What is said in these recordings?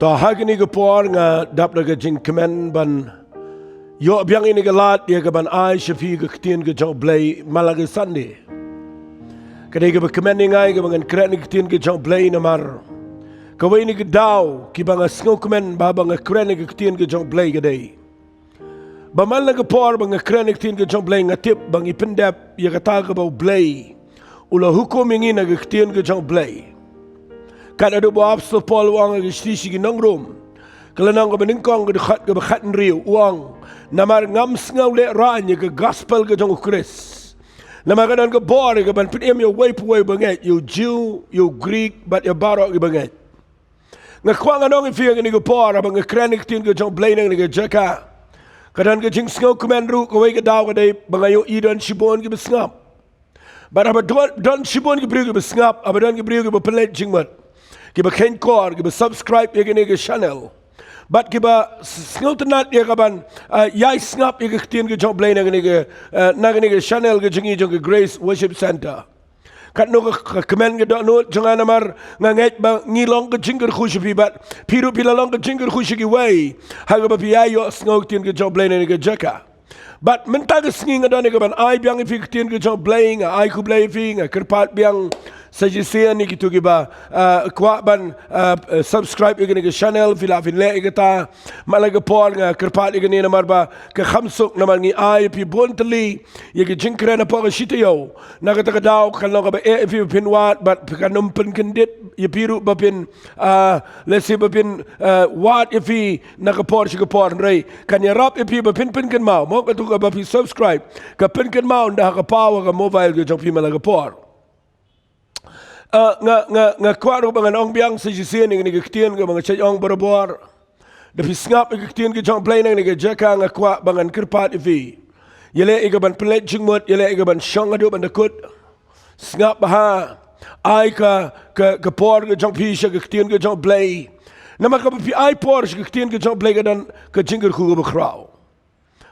ต่อหากนี่ก็พอร์งาดับแล้วก็จิงคอมเมนต์บันโยบยังอินก็ลาดยากับบันไอชฟีก็เตียนก็จงเบลย์มาลาก็ซันเดย์ก็ได้ก็บันคอมเมนต์ยังไงก็บังเครนก็เตียนก็จงเบลย์นามาร์ก็วันนี้ก็ดาวquiบังสโนคอมเมนต์บาบังเครนก็เตียนก็จงเบลย์ก็ได้บางมันแล้วก็พอร์บังเครนก็เตียนก็จงเบลย์งาทิปบังอีพันเดบยากตาก็บังเบลย์อุลาฮุกมยังอินก็เตียนก็จงเบลย์การอดุบอับสตอลวางก็สติชิกินังรุมก็แล้วนั่งก็เป็นกองก็ขัดก็ขัดเรียววางนามาร์งำสงาเลร้านยังก็ gospel ก็จงคริสนามาร์ก็นั่นก็บอร์ก็เป็นพิธีมีวัยผู้วัยบางอย่างอยู่จิวอยู่กรีกบัดอยู่บาร์ก็บางอย่างงั้นขวางกันน้องอีฟิงกันนี่ก็บอร์บางเครนิกทีนก็จงเบลย์นั่งนี่ก็เจ้าค่ะก็นั่นก็จิงสงาคุมันรู้ก็วัยก็ดาวก็ได้บางอย่างอีดอนชิบอนก็เป็นสงาบัดaberดอนชิบอนก็บริวก็เป็นสงาaberดอนก็บริวก็เป็นเพลย์จิงมัดkita khen kor, kita subscribe ya kini ke channel. But kita sengau tenat ya kaban, yai sengap ya ketian ke job lain na kini ke channel ke jengi jong ke Grace Worship Center. Kat no ke komen ke dok no jangan amar nganget bang ngilong ke jingker khusyupi bat piru pilalong ke jingker khusyuki way. Haga ba piyai yo sengau ketian ke job lain ke jaka. But mentag senging ada ni kaban ai biang ifi ketian ke job lain, ai ku blay ifi kerpat biang Suggestion ni gitu kita kuat ban subscribe igni ke channel filafin le igata malaga por nga kerpat igni namar ba ke khamsuk namar ngi ai pi bontli yegi jinkra na por shite yo nagata ka daw kalno ka ba e fi pinwat bat kanum pen kendit ye piru ba pin lesi ba pin wat ifi nakapor shi kapor rei kan yarap ifi ba pin kan mau mo ka tu ka ba pi subscribe ka pin kan mau nda ka power ka mobile ke jong pi malaga por nga kuat bangan ong biang sejisian ni kektian ke bangan cayong berabor tapi sengap kektian ke jong play nang ni jaka nga kuat bangan kerpat ifi yele igaban pelet jingmut yele igaban syong adu bandakut sengap baha ai ke por ke jong pi kektian ke jong play nama ka pi ai por kektian ke jong play dan ke jingger ku bekrau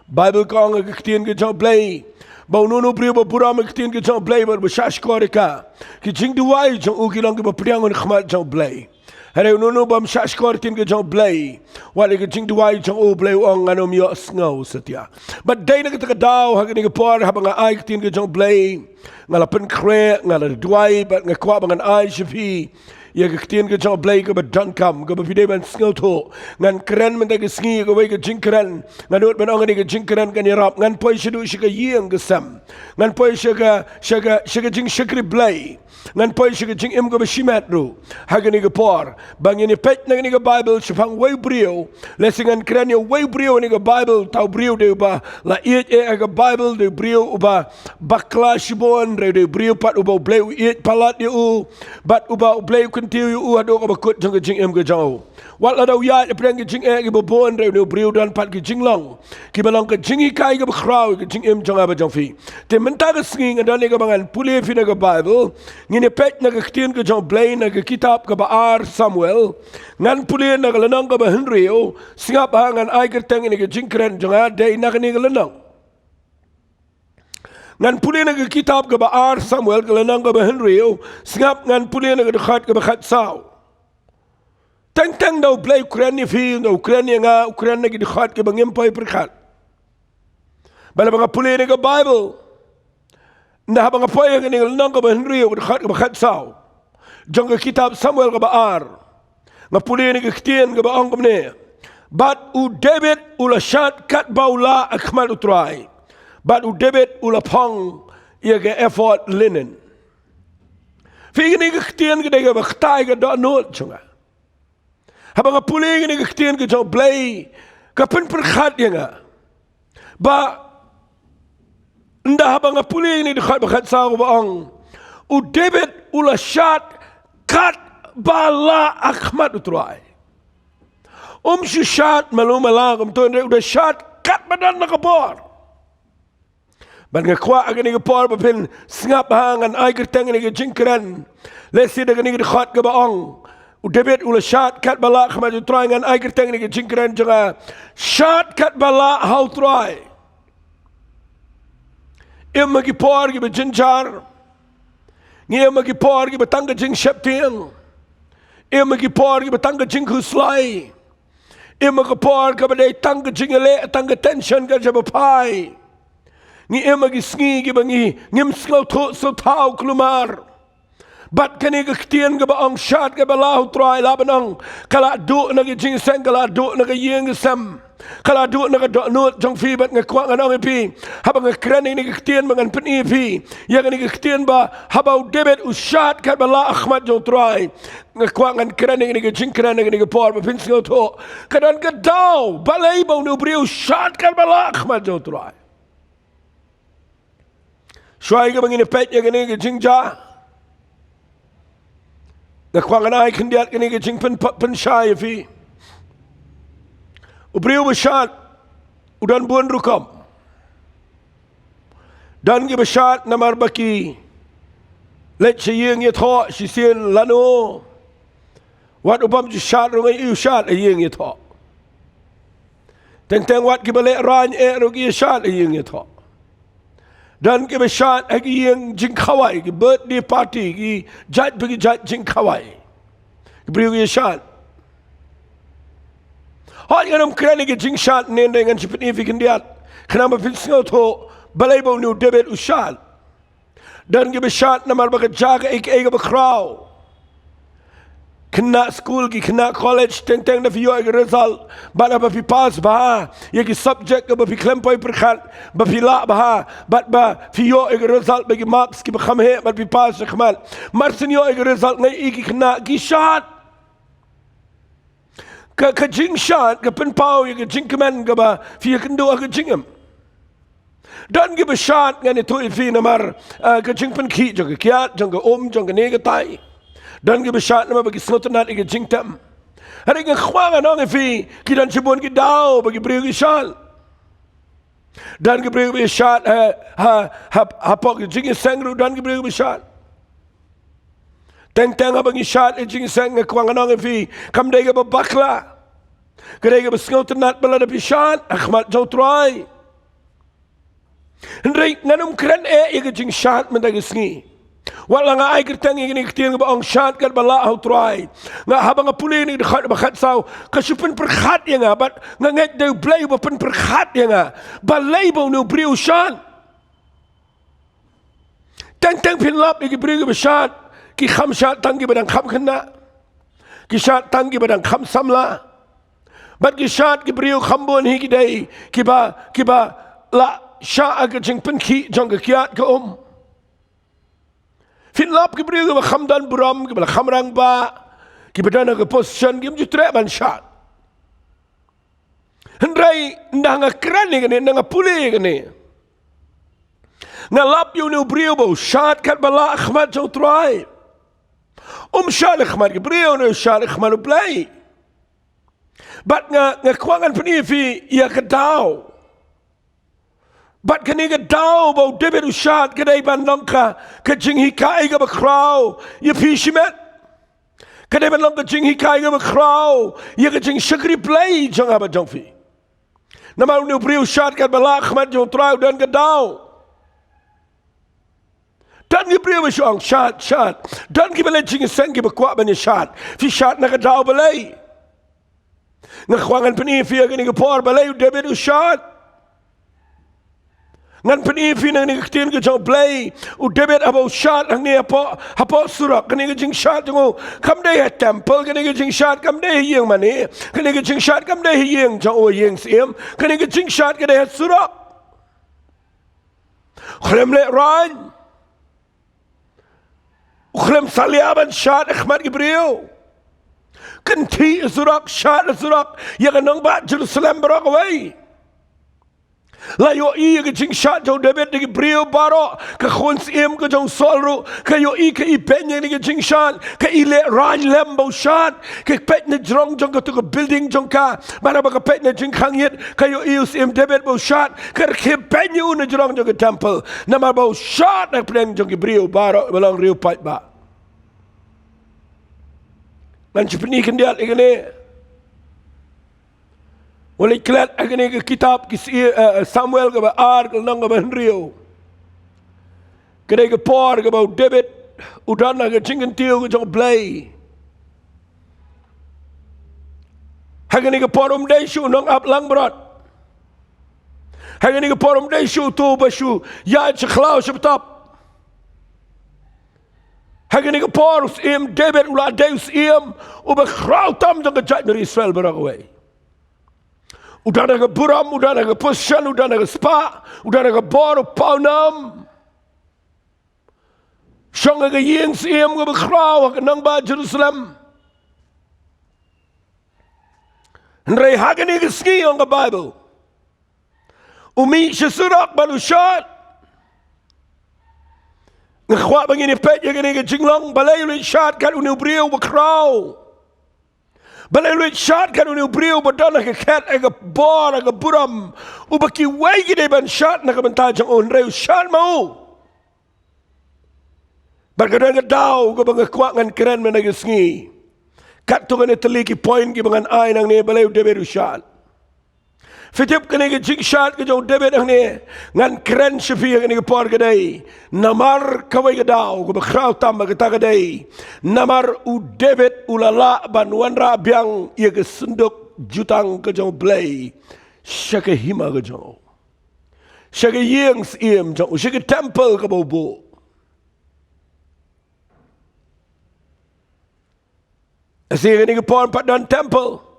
Bible kong kektian ke jong play bau nono priyo ba pura me ktin ke jong play ba shash koreka ki jing duai jong uki long ke ba priang on khmat jong play hare nono bam shash kor tin ke jong play wale ke jing duai jong u play ong anom yo sngo setia but dai na ke daw ha ke por ha ba ai ktin ke jong play ngala pen kre ngala duai ba ngakwa ba ngan ai shpi ya ketian ke jong play ke badan kam ke bide ban sngo to ngan kren men ke sngi ke wei ke jing kren nganut ban ong ke jing kren kan yarap ngan poi shidu shika yeng ke sam ngan poi shika jing shikri play ngan poi shika jing im ke shimat ru ha ke ni ke por bang ni pet na ni ke bible shpang wei brio lesing ngan kren ni wei brio ni ke bible tau brio de ba la it ke bible de brio ba bakla shibon de brio pat uba play it palat u bat uba play kuntiu u ado ka bakut jong jing em ke jao wat la dau ya preng ke jing e ke bobon re no brio dan pat ke jing long ki balong ke jing kai ke bakrau ke jing em jong aba jong fi te menta ke sing adane ke bangan pule fi na ke bible ngine pet na ke tien ke jong play na ke kitab ke baar Samuel ngan pule na ke lenong ke ba Henry singap hangan ai ke teng ni ke jing kren jong ade na ke ni ke lenong ngan pule na ke kitab ke baar Samuel ke lenong ke ba Henry singap ngan pule na ke dekat ke bakat sao teng dau play Ukraine ni fi dau Ukraine nga Ukraine na ke dekat ke bangem pai perkat bala banga pule na ke Bible nda banga pai ke ni lenong ke ba Henry ke dekat ke bakat sao jong ke kitab Samuel ke baar nga pule na ke ktien ke ba ong ke ne bat u David ula Shad Katba ula akmal Trai but u David ula pong ia ke effort linen. Figi ni kektian ke dega baktai ke dok not chunga. Habang apuli ni kektian ke jong play ke pen perkhat ya nga. Ba nda habang apuli ni dekat bakhat sa ko baong u David ula Shad Katba la akhmat utrai. Shad malumala to udah Shad Katba dan nakabor. Ban nga kwa aga ni por papin sngap hangan ai kerteng ni jingkran lesi daga ni khat ka baong u David ula Shad Katba la khama try ngan ai kerteng ni jingkran janga Shad Katba la how try im gi por gi jinjar ni im gi por gi batang jing sheptiang magi por ki batang ka jing khu slai magi por ka badai tang ka jing le tang ka tension ka jaba pai ni magi sngi ki bangi ngim skau tho so thau klumar bat kani ka ktien ka ba ang shad ka balahu trai labanang kala du na ki jing sen kala du na ka yeng sam kala du na ka do nut jong fi bat nga kwang anong pi habang nga kren ni ka ktien mangan pen pi ya ka ni ka ktien ba habau debet ushad ka bala ahmad jong trai nga kwang an kren ni ka jing kren ni ka por ba pin sngau tho kadan ka daw balay ba nu briu shad ka bala ahmad jong trai shwai ka bangin pet ya ka ni ka jing ja nga kwang anay kandiat ka ni ka jing pen shay fi ubriu besyat udan buan rukam dan ki besyat namar baki let siyeng ye tho si sien lano wat ubam ji syat rungai iu syat yeng ye tho teng wat ki bale ran rugi syat yeng ye tho dan ki besyat agi yeng jing khawai ki birthday party ki jat bagi jat jing khawai ubriu ye syat hot ganam krani ke jing shat nen dengan sipit ni fikin diat kenapa pinsngau tho balai bau nu debet ushat dan ke beshat namar baga jaga ek ba kraw kena school ki kena college teng na fiyo ek result bana ba pi pass ba ye ki subject ba pi klempoi perkhat ba pi la ba bat ba fiyo ek result ba ki marks ki ba kham he ba pi pass khmal marsinyo ek result ngai ki kena ki shat ka jing shat ka pen pau ka jing kemen ka ba fi kan do ka jingam dan ka ba shat ngani tu fi namar ka jing pen ki jong ka kiat jong ka jong ka ne ka tai dan ka ba shat namar ba ki snotanat ka jing tam hari ka khwang anong fi ki dan chibon ki daw ba ki briu ki shat dan ka briu ki shat ha pok jing sangru dan ka briu ki shat teng abang shat jing sang ka kwang anong fi kam dai ka ba bakla Kedai ke besngau tenat bala da pishat Ahmad jau Trai Hendrai nganum keren ye ke jing shat mendag sngi wala nga ai kertang ini ketien ba ong shat kat bala au Trai nga habang puli ni dekhat ba khat sau kasupen perkhat ye nga bat nga ngai de blai ba pen perkhat ye nga balai ba nu briu shat teng pin lap ki briu ke shat ki kham shat tang ki badang kham khna ki shat tang ki badang kham samla bat ki shat ki briu khambon hi ki dai ki ba la sha aga jing pen ki jong ka kiat ka fin lap ki briu ba khamdan buram ki ba khamrang ba ki badana ka position ki mju tre ban shat hendrai ndanga kran ni ne ndanga puli ne nga lap yu ne briu ba shat kat bala Ahmad jau Trai shat Ahmad ki briu ne shat Ahmad play bat nga kwangan peni fi ya kadau bat kani kadau bau debet ushat kadai bandong ka jing hikai ga ba kraw ya pi shimet kadai bandong ka jing hikai ga ba kraw ya ka jing shakri play jong aba jong fi nama nu priu shat kat bala Ahmad jong Trai dan kadau dan ki priu shong shat dan ki bale jing sen ki ba kwa ban shat fi shat na kadau balai ngakwangan peni fi agani ke por balai debet ushat ngan peni fi nang ni ketien ke jong play u debet abo shat ang ni apo surak kani ke jing shat ngo kam dai temple kani ke jing shat kam dai yeng mani kani ke jing shat kam dai yeng jong o yeng sim kani ke jing shat ke dai surak khlem le ran khlem saliaban shat Ahmad Gibril Kenti surak shat surak ya kanong ba Jerusalem barak away la yo i ke jing shat jo debet de brio baro ka khons em ko jong solru ka yo i ke ipenye ni ke jing shat ka ile ran lembo shat ke pet ne jong jong ka to building jong ka bara ba ka pet ne jing khang yet ka yo i us em debet bo shat ka ke penye un jong jong temple na ma bo shat na pleng jong brio baro balong rio pat ba man chipni kendiat igane wala klat agane kitab ki Samuel ga ba ar nang ga Henrio kede ga por ga ba David udana ga jingen tiu ga jong play Hagani ka porum deshu nong ap lang brot. Hagani ka porum deshu tu bashu ya chaklau shaptap. Hagani ka porus im David ula deus im uba krautam jang ka jat dari Israel berakaway. Udah naga buram, udah naga pushan, udah naga spa, udah naga boru paunam. Shang naga ying siem uba krau nang ba Jerusalem. Nrei hagani ka ski ang ka Bible. Umi syasurak balushat. Ngkhwa bangini pet ya gani ka jinglong balay ulit Shad kan unibriyo uba krau. Balay ulit Shad kan unibriyo uba dana ka ket ay ka bor ay ka buram. Uba kiway gini ban Shad na kabantajang unrei Shad mau. Bagkadang ka daw ka bang kwa ngan keren managisngi. Kat tu kan teliki point ki bangan ay nang ni balay David Shad. Fitip kani ka jing Shad ka jong David ang ni ngan keren shafi kani ka por kaday. Namar kaway ka daw ka bakraw tamba ka tagaday. Namar u David ulala ban wanra biang iya ka sundok jutang ka jong blay. Siya ka hima ka jong. Siya ka yings iem jong. Siya ka temple ka bobo. Asiya kani ka por pat dan temple.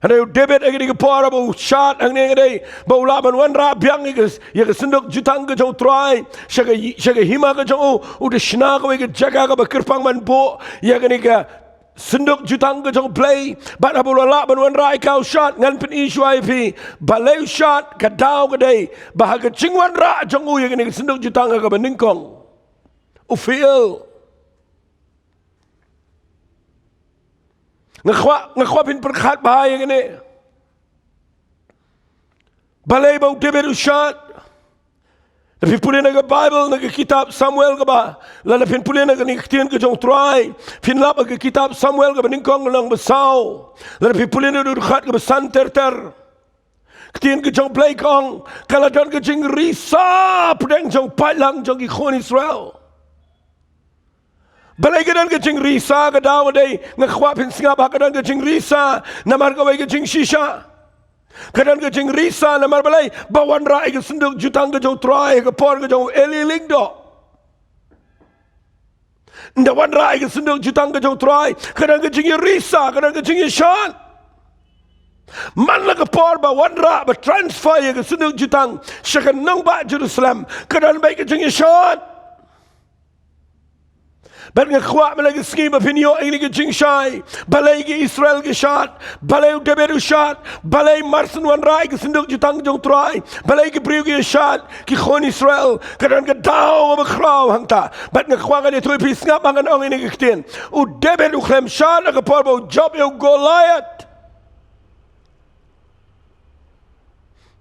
Ano David ang hindi ka para ba Shad ang hindi ba ulaban wanra biyang ya ka sundok jutang ka jong Trai siya ka hima ka jong udah shna ka ka jaga ka ba kirpang man po ya ka ni ka sundok jutang ka jong play ba na ulaban wanra ikaw Shad ngan pin isu ay pi balay Shad ka daw ka day ba ka ching wanra jong ya ka ni ka sundok jutang ka ba ningkong feel ngakwa pin perkhat bahaya gini. Balay bau David Shad. Tapi pulih naga Bible naga kitab Samuel ka ba. Lala pin pulih naga ni ketian ke jong Trai. Pin lap naga kitab Samuel ka ba ningkong lang basaw. Lala pin pulih naga durkhat ka ba santerter. Ketian ke jong play kong. Kaladan ke jing risa. Pedang jong pailang jong ikon Israel. Balay ka dan ka jing risa ka daw day ngakwapin singa ba ka dan ka jing risa namar ka way ka jing shisha ka dan ka jing risa namar balay bawan raay ka sundok jutang ka jong Trai ka por ka jong NONGKREN ndawan raay ka sundok jutang ka jong Trai ka dan ka jing risa ka dan ka jing Shad man la ka por bawan ra ba transfer ka sundok jutang siya ka nang ba Jerusalem ka dan bay ka jing Shad. But ngakwa malagi scheme opinio ini ke jingshai balay ke Israel ke Shad balay David Shad balay Marsan wan rai ke sindok jutang jong Trai balay ke priu ke Shad ke khon Israel kadan ke daw makraw hangta but ngakwa ka dito ipis nga mangan ong ini ke ktin u David u khlem Shad ka porbo job eu Goliath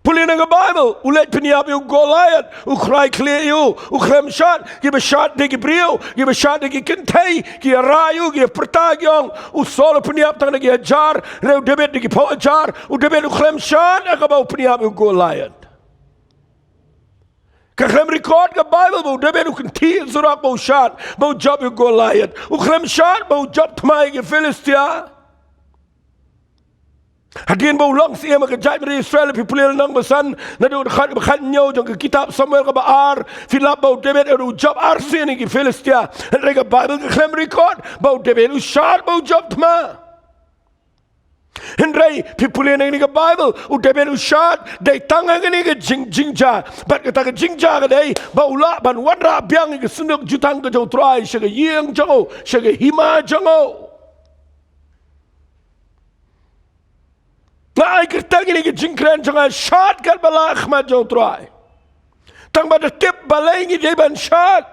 pulih naga Bible, ulet peniap you Goliath, ukrai clear you, ukrem Shad, give a shot de Gibril, give a shot de Kintay, give a rayu, give a pertagyong, usolo peniap tang de jar, reu David de po jar, David ukrem Shad, akabau peniap you Goliath. Kakrem record ka Bible bo David ukinti zurak bo Shad, bo job you Goliath, ukrem Shad, bo job tmai ge Philistia. Hagin ba ulang siya magkajay dari Israel pipulil ng basan na doon khat nyo jang kitab Samuel ka baar filap ba David eru job arsin ni Philistia rega Bible ka klem record ba David Shad ba job tma Henry pipulil ng ni ka Bible u David Shad day tanga ni ka jingja bat ka jingja ka day ba ula ban wadra biang ka sunok jutang ka jong Trai siya ka yeng jango siya ka hima jango Ay kertang ini ke jingkren jangan Shad Katba Ahmad jong Trai. Tang pada tip balai ini dia ban Shad.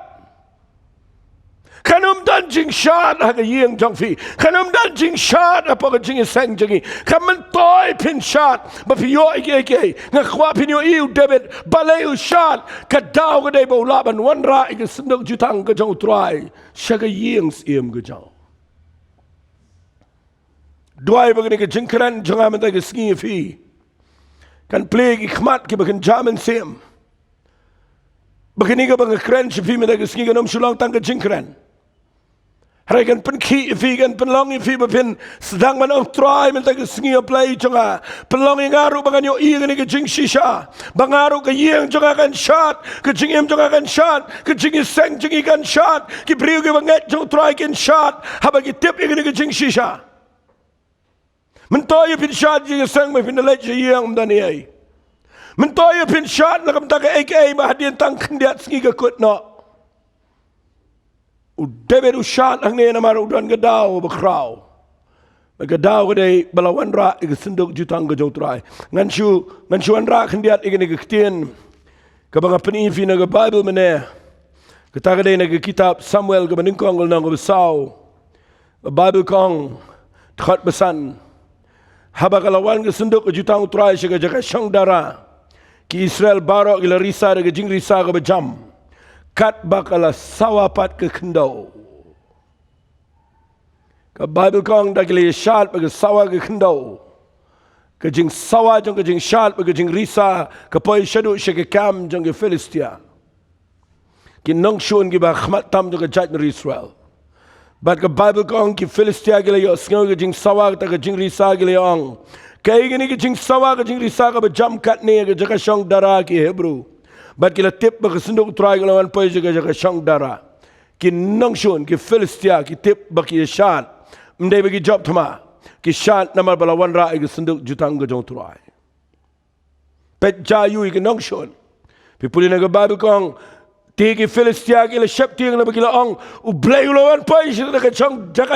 Kanum dan jing Shad aga yeng jong fi. Kanum dan jing Shad apa ke jing sang jangi. Kamen toy pin Shad. Bapiyo ike ngakwa pin yo iu David balai u Shad kadau ke dai bau laban wanra ike sendok jutang ke jong Trai. Syaga yeng iem ke jong. Dua bagani ke jingkran jangan mentah ke ski fi kan play ikhmat ke bagan jaman sem bagani ke bagan kran fi mentah ke ski ke nom sulang tang ke jingkran Hari kan penki fi kan penlong fi bapin sedang manong trai men tak sengi play jonga penlong ngaru bangan yo i kan ke jing shisha bangaru ke yeng jonga kan shot ke jing em jonga kan shot ke jing seng jing kan shot ki priu ke banget jong trai kan shot haba ki tip ke jing shisha men to yo pin shot jing seng me pin le je yeng dan ai men to yo pin shot na kam tak ai ma hadien tang kendiat sengi ke kut no David ushat ang niya naman udan gadaw bakraw. Gadaw kaday balawan ra igasindog jutang gajaw try. Nganshu anra kandiat iganigaktin. Kabang panifi na Bible mene. Katagaday nagkitab Samuel kabaningkong nang kabasaw. Bible kong takot basan. Habakalawan gasindog jutang try siya gajaka siyang dara. Ki Israel barok ilarisa na gajing risa kabajam. Kat bakala sawapat ke kendau. Ka Bible kong dagili Shad bagi sawa ke kendau. Ke jing sawa jong ke jing Shad bagi jing risa ke poi shadu ke kam jong ke Philistia. Ki nong shun ki ba khmat tam jong ke jat Israel. But ke Bible kong ki Philistia gile yo sngau ke jing sawa ke jing risa gile ong. Kay gini ke jing sawa ke jing risa ke bajam kat ni ke jaka shong dara ki Hebrew. Bat kila tip bagi senduk try gelawan poi jaga shang dara. Ki nongshun ki Philistia ki tip bagi Shad. Mdai bagi job thama. Ki Shad nama balawan ra igi senduk jutang gajong try. Pet jayu igi nongshun. Pipuli naga Bible kong tiki Philistia kila shep tiang na bagi laong ublay gelawan poi jaga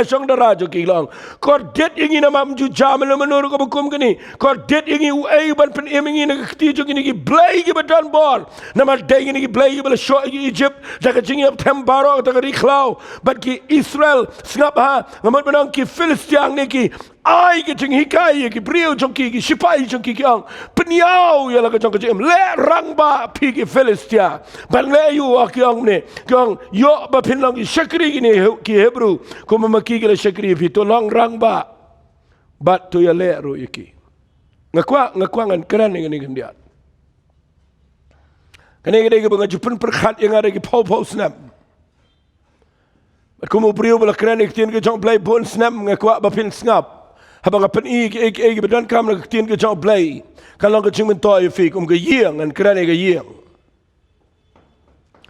shang dara jo ki laong. Kor det ingi nama mju jaman na menuru ko bukum kini. Kor det ingi uai ban pen emingi na kti jo kini ki blay ki badan bor. Nama day kini ki blay ki bala show ki Egypt jaga jingi ap tem barok jaga riklau. Bat ki Israel singap ha ngamot menang ki Philistia ni ki ai ki jing hikai ki brio jong ki sipai jong ki ang peniau ya la ka jong jim le rang ba pi ki Philistia ban le yu ki ang ne kong yo ba pin long ki shakri ni ki Hebrew ko ma ki ki shakri fi to long rang ba bat to ya le ro iki ngakwa ngan kran ni kandiat kani gede ke banga jupun perkhat yang ada ki pau snap bat ko mo brio bala kran ik tin ke jong play bon snap ngakwa ba pin snap habang apan ik bedan kam na tin ke jong play kalong ke jing mentoy fi ke yeng an kran ke yeng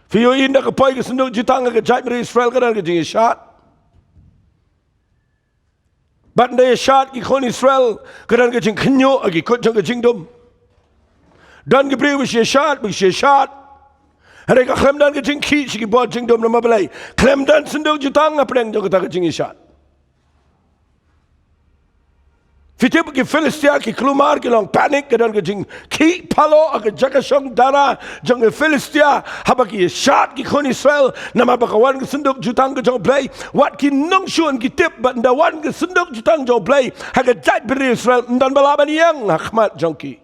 fi yo inda ke poi ke senduk jutang ke jat Israel kan ke jing Shad bat nda Shad ki kon Israel kan ke jing khnyo agi ko jong ke jing dum dan ke bri wi Shad hari ka khlem dan ke jing ki ki bo jing dum na mablai khlem dan senduk jutang apreng jong ke jing Shad Fitip ki Philistia ki kelumar ki long panik ke dan ke jing ki palo ke jaga shong dara jong ke Philistia haba ki Shad ki kon Israel nama bakawan ke senduk jutang ke jong play wat ki nong shun ki tip bat ndawan ke senduk jutang jong play haga jat beri Israel ndan balaban yang hakmat jong ki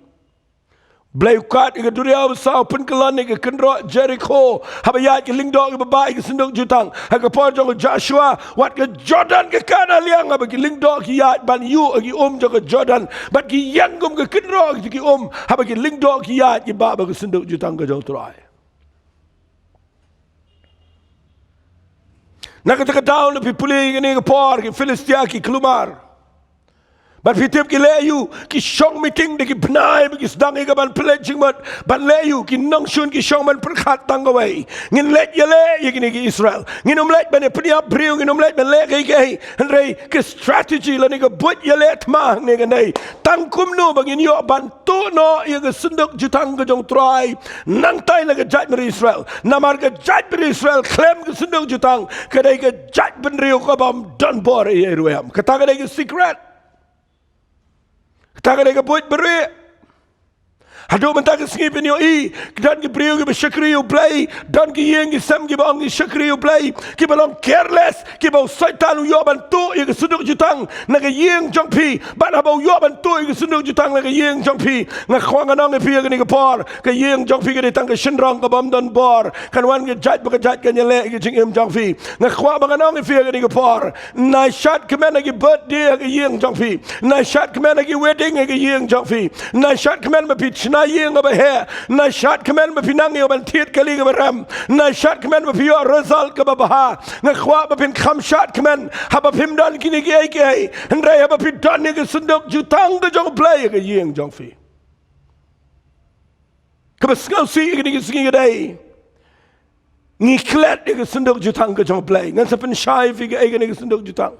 Blay kat ke duria besar pun kelan ke kendro Jericho habayat ke lingdo ke babai ke senduk jutang haga por jong Joshua wat ke Jordan ke kana liang haba ke lingdo ki yat ban yu ke jong ke Jordan bat ki yang gum ke kendro ki haba ke lingdo ki yat ki ba ke senduk jutang ke jong Trai nak ke down le pipuli ni ke por ke Philistia ki kelumar But fitip ki leyu ki shong meeting de ki bnai ki sedang ke ban pledging ban leyu ki nong shun ki shong ban perkhat tangawai ngin let yele ye ki Israel ngin let ban peniap briu ngin let ban le ke henrei ke strategy la ni ke but yele tma ne ke nei tangkum no bangin yo ban tu no ye ke senduk jutang ke jong Trai nang tai la ke jat Israel namar ke jat Israel claim ke senduk jutang ke dei ke jat ban riu ko bam don bor ye ruam kata ke dei ke secret Kata mereka buat beri. Hadou mentah ke sengip ni dan ke beriu ke bersyakri play dan ke yang ke sam ke bang ke syakri play ke balong careless ke bau syaitan yo bantu ye ke suduk jutang na ke yang jong pi ban bau yo bantu ye ke suduk jutang na ke yang jong pi nga khwang anong ke pi ke ni ke por ke yang jong pi ke ditang ke shinrong ke bam don bor kan wan ke jat ke jat ke nyele ke jing em jong pi nga khwang bang anong ke pi ke ni ke por na shot ke men ke birthday ke yang jong pi na shot ke men ke wedding ke yang jong pi na shot ke men ma pi na yeng ba he na Shad kemen ba pinang yo ban tiet kali ga ram na Shad kemen ba pio result ka ba ha nga khwa ba pin kham Shad kemen ha ba pim dan kini ge ge ndai ha ba pin dan ni ga sunduk jutang ga jong play ga yeng jong fi ka ba skau si ga ni singi ga dai ngi klet ga sunduk jutang ga jong play ngan sa pin shai fi ga ni ga sunduk jutang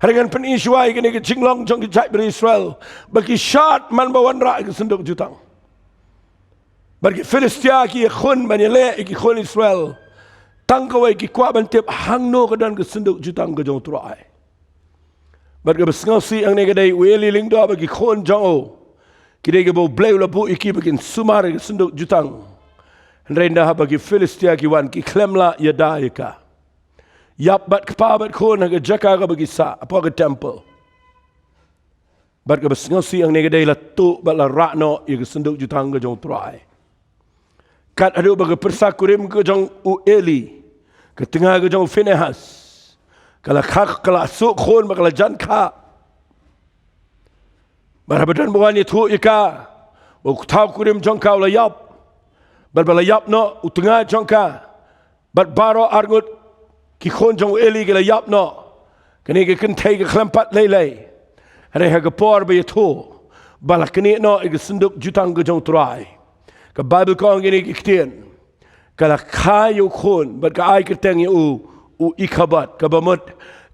Harigan pen Israel gini ke jinglong jong ke jai beri Israel bagi Shad man bawan ra ke senduk jutang bagi Filistia ki khun manile ki khun Israel tang kawai ki kwa ban tep hang no ke dan ke senduk jutang ke jong Trai bagi besngau si ang ne ke dai weli ling do bagi khun jong o ki dai ke bo bleu la bu iki bagi sumar ke senduk jutang renda bagi Filistia ki wan ki klemla yada ka Yap bat kapa bat khon ga jaka ga bagi sa apa ga temple. Bat ga besngau si ang nega dai la tu bat la rakno i ga senduk jutang ga jong Trai. Kat adu ba ga persakurim ga jong u Eli. Ga tengah ga jong Finehas. Kala khak kala su khon ba kala jan kha. Barabadan buan ni thu ika. O thau kurim jong ka la yap. Bat bala yap no u tengah jong ka. Bat baro argut ki khon jong Eli gela yap no kani ke kan thai ke khlampat lei hare ha ga por ba yatho bala kani no ke senduk jutang ke jong Trai ka Bible ko ngini ki ktien kala khayu khon bat ka ai ke teng u ikabat ka bamut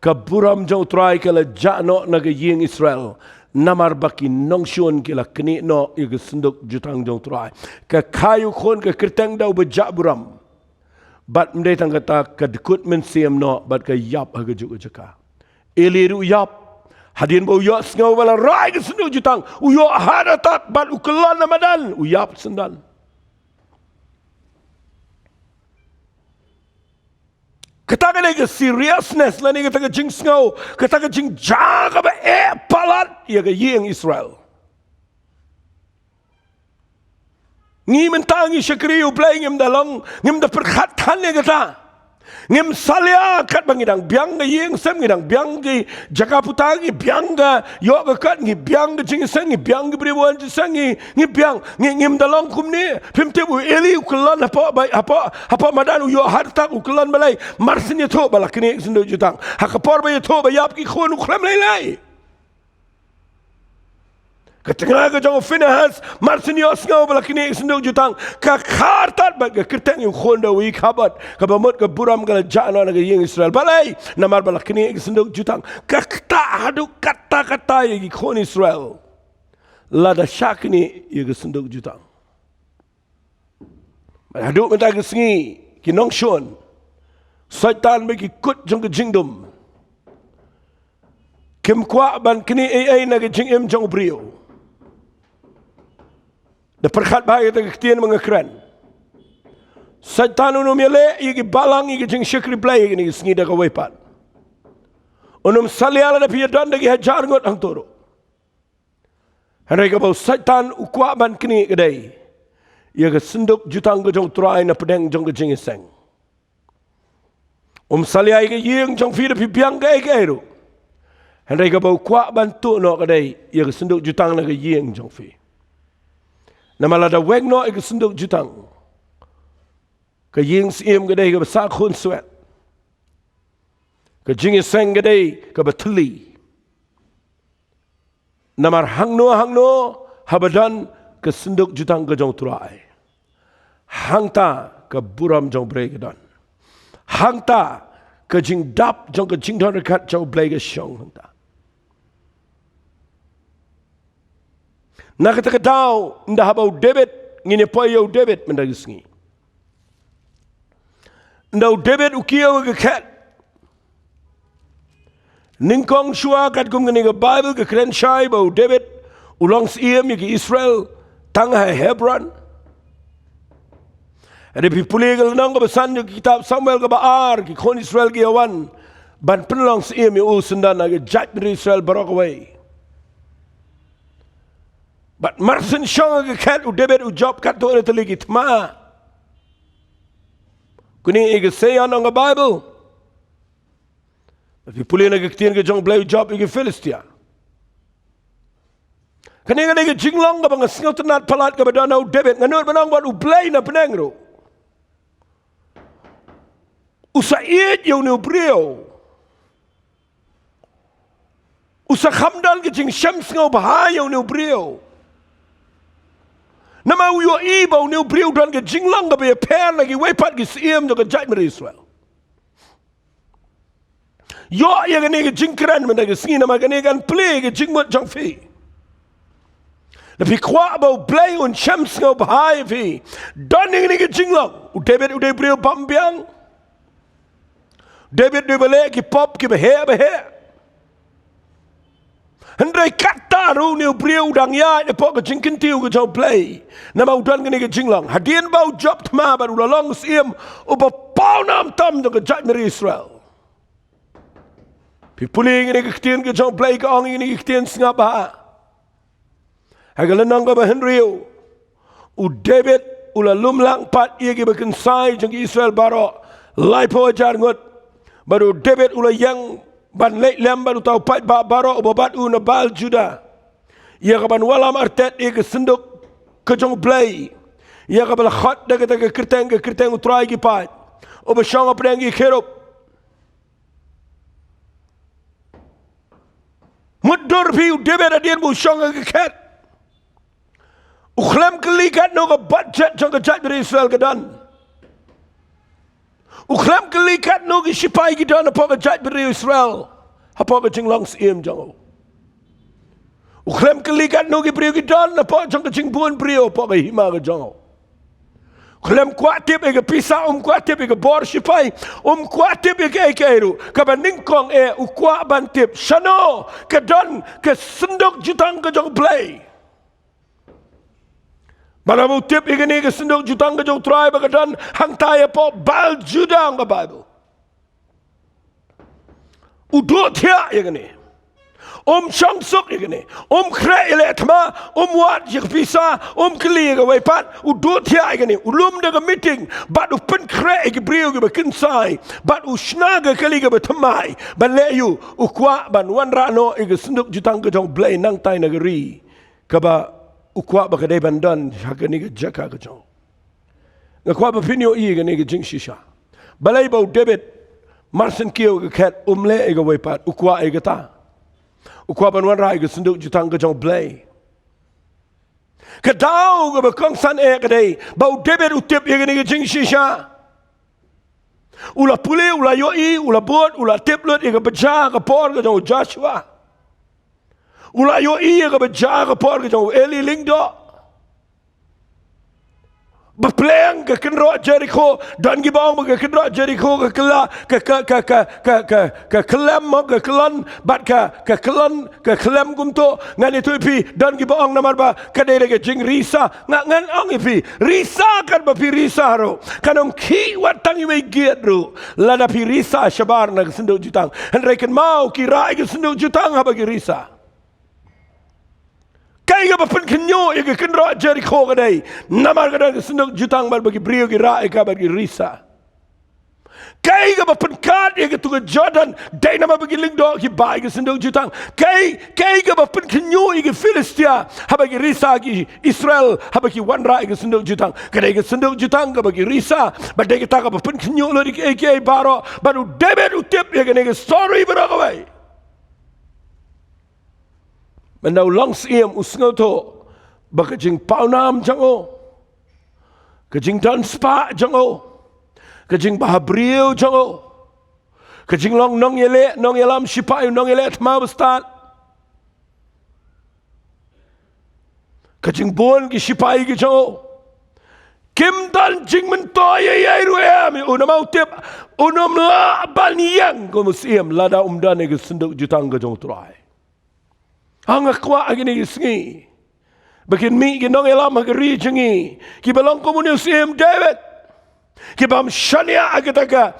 ka buram jong Trai kala jano na ke ying Israel namar baki nongshon kala kani no ke senduk jutang jong Trai ka khayu khon ka kerteng dau ba ja buram Bat mendai tang kata kadikut men siam no bat ka yap ha juk jaka. Eli ru yap hadin bo yo sngaw wala rai ke senduk jutang u yo hadatat bat ukelan namadan u yap sendan. Kata ka ke seriousness la ni kata ka jing sngaw kata ka jing jaga ba palat ya ka yeng Israel. Ngi mentangi syakri u play ngim dalong ngim da perkhat kan ne kata ngim salia kat bangidang biang ga yeng sem ngidang biang gi jaka putangi biang ga yo ga kat ngi biang ga jing sang ngi biang ga briwan ji sang ngi biang ngim dalong kum ni pimte bu Eli u kelan apa madan u yo harta u kelan balai marsin to balakni sindu jutang hakapor ba to ba yap ki khon u khlam lai Ketengah ke jauh Finehas marsin yos ngau balakini senduk jutang ka khartat bag kerteng yu khonda wi khabat ka bamut ka buram ka jana na yeng Israel balai namar balakini senduk jutang ka kata adu kata yi khon Israel lada syakni yi senduk jutang adu menta ke singi ki nongshon Satan bagi kut jong ke jingdum kim kwa ban kini ai na ke jingim jong brio Da perkhat bahaya tak ketian mengekran. Satan unum yale igi balang igi jing syakri play igi ni sngi da ka wepat. Unum saliala da pia dan da gi hajar ngot hang toro. Hanai ka bau Satan ukwa ban kini kedai. Ia ka senduk jutang ka jong Trai na pedeng jong ka jing iseng. Salia igi yeng jong fi da pi biang ka igi ero. Hanai ka bau kwa ban tu no kedai. Ia ka senduk jutang na ka yeng jong fi. Namala da weg no ik senduk jutang. Ka ying siem gadai ka sa khun swet. Ka jing seng gadai ka batli. Namar hang no habadan ka senduk jutang ka jong Trai. Hang ta ka buram jong bregadan. Hang ta ka jing dap jong ka jing don kat jong blega shong hang ta. Nakata daw nda habau David ngine poyo David mendagisngi. Ndau David ukiyo ga kat. Ningkong shua kat kum ngene ga Bible ga kren shai bau David ulong siem yaki Israel tangha Hebron. Ada pipuli ga nang ga basan yaki kitab Samuel ga baar ki kon Israel gi awan ban penlong siem yu usundan ga jat Israel barokaway. But marsin shong ga kat u David u job kat to na taligit ma. Kuni ig say on ang Bible. If you pull in a kitian ga jong blay job ig Philistia. Kani ke jinglong ka bang singaw tenat palat ka badana David nganur banang buat ublay na penengro. Usait yung ni brio. Usa khamdal ke jing shams ngau bahaya yung ni brio. Nama uyo iba ni brio dan ke jinglong ka be pen lagi wepat ke siem do ke judgment Israel. Yo yang ke jingkran men ke singi nama kan play ke jingmot jang fi. Tapi kuat bau play un shams ngau bahaya fi. Dan yang ke jinglong. David udah brio pambiang. David dia balik ki pop ki behe. Hendrai kata ru ni brio udang ya de pok ke jingkin tiu ke jau play. Nama udan ke jinglang. Hadian bau job tma baru lalong siem uba pau nam tam ke judgment Israel. Pi puling ke ketien ke jau play ke ong ini ketien sengap ba. Hagalenang ke Henry u David ula lumlang pat ia ke bekensai jeng Israel baro lai po ajar ngot. Baru David ula yang ban lek lem baru tahu pat ba baro obat u nabal Juda. Ia kaban walam artet ia ke senduk ke jong play. Ia kabal khat da ke kerteng u Trai ki pat. Oba shang apreng ki kherop. Mudur pi David adien bu shang ke ket. Ukhlem kelikat no ke budget jong ke jat dari Israel ke dan. Ukhlem kelikat no ke sipai ki dan apa ke jat dari Israel. Apa ke jinglang siem jong. Ukhlem kelikat no ke brio ki dan apa jong ke jingbuan brio apa ke hima ke jong. Ukhlem kuatip ke pisah kuatip ke bor sipai kuatip ke ekairu. Kaban ningkong ukwa bantip shano ke dan ke sendok jutang ke jong play. Malamu tip igani ke sendok jutang ke jong Trai bagadan hang taya po bal judang ke Bible. Udot ya igani. Shangsuk igani. Kre ile tma wat jik pisa keli ke wepat udot ya igani. Ulum de ke meeting bat pen kre ke brio ke bekinsai bat shna ke keli ke betamai ban leyu ukwa ban wan rano ke sendok jutang ke jong blay nang tai negeri kaba ukwa bakadai bandan hakani ke jaka ke jong. Ngakwa bapinyo i ke ni ke jing shisha. Balai bau David marsen kio ke ket le ke wepat ukwa ke ta. Ukwa ban wan rai ke senduk jutang ke jong blay. Ke tau ke bekong san ke dai bau David utip ke ni ke jing shisha. Ula pule ula yoi ula bot ula tiplet ke beja ke por ke jong Joshua. Ula yo iya ke beja ke por ke jauh Eli Lingdo. Berpeleng ke kenro Jericho dan gibang ke kenro Jericho ke kela ke kelem ke kelan bat ke kelem gumto ngan itu pi dan gibang namar ba kadere ke jing risa ngan ang ipi risa kan ba pi risa ro kanong ki watang i giat ro lada pi risa shabar na sendok jutang henrekan mau kira ke sendok jutang ha bagi risa. Kaya bapen kenyo ke kenro Jericho ke dai namar ke sendok jutang bar bagi brio ke ra ka bagi risa. Kaya bapen kat ke tu ke Jordan dai nama bagi lingdo ki bai ke sendok jutang. Kaya bapen kenyo ke Filistia ha bagi risa ki Israel ha bagi wan ra ke sendok jutang. Kadai ke sendok jutang ke bagi risa badai ke ta ka bapen kenyo lo di ke baro baru David utip ke ne ke story baro kawai. Menau lang siem usngo to bakajing paunam jango kajing dan spa jango kajing bahabriu jango kajing long nong yelam sipai nong yele tma bestat kajing bon ki sipai ki jango kim dan jing mentoy ye ruami unamau tip unam la baniang ko musiem lada umdane ke senduk jutang ke jong Trai. Angak kwa agini isngi. Bakin mi ginong elam agari jengi. Ki balang komunius David. Ki bam shania hagitaka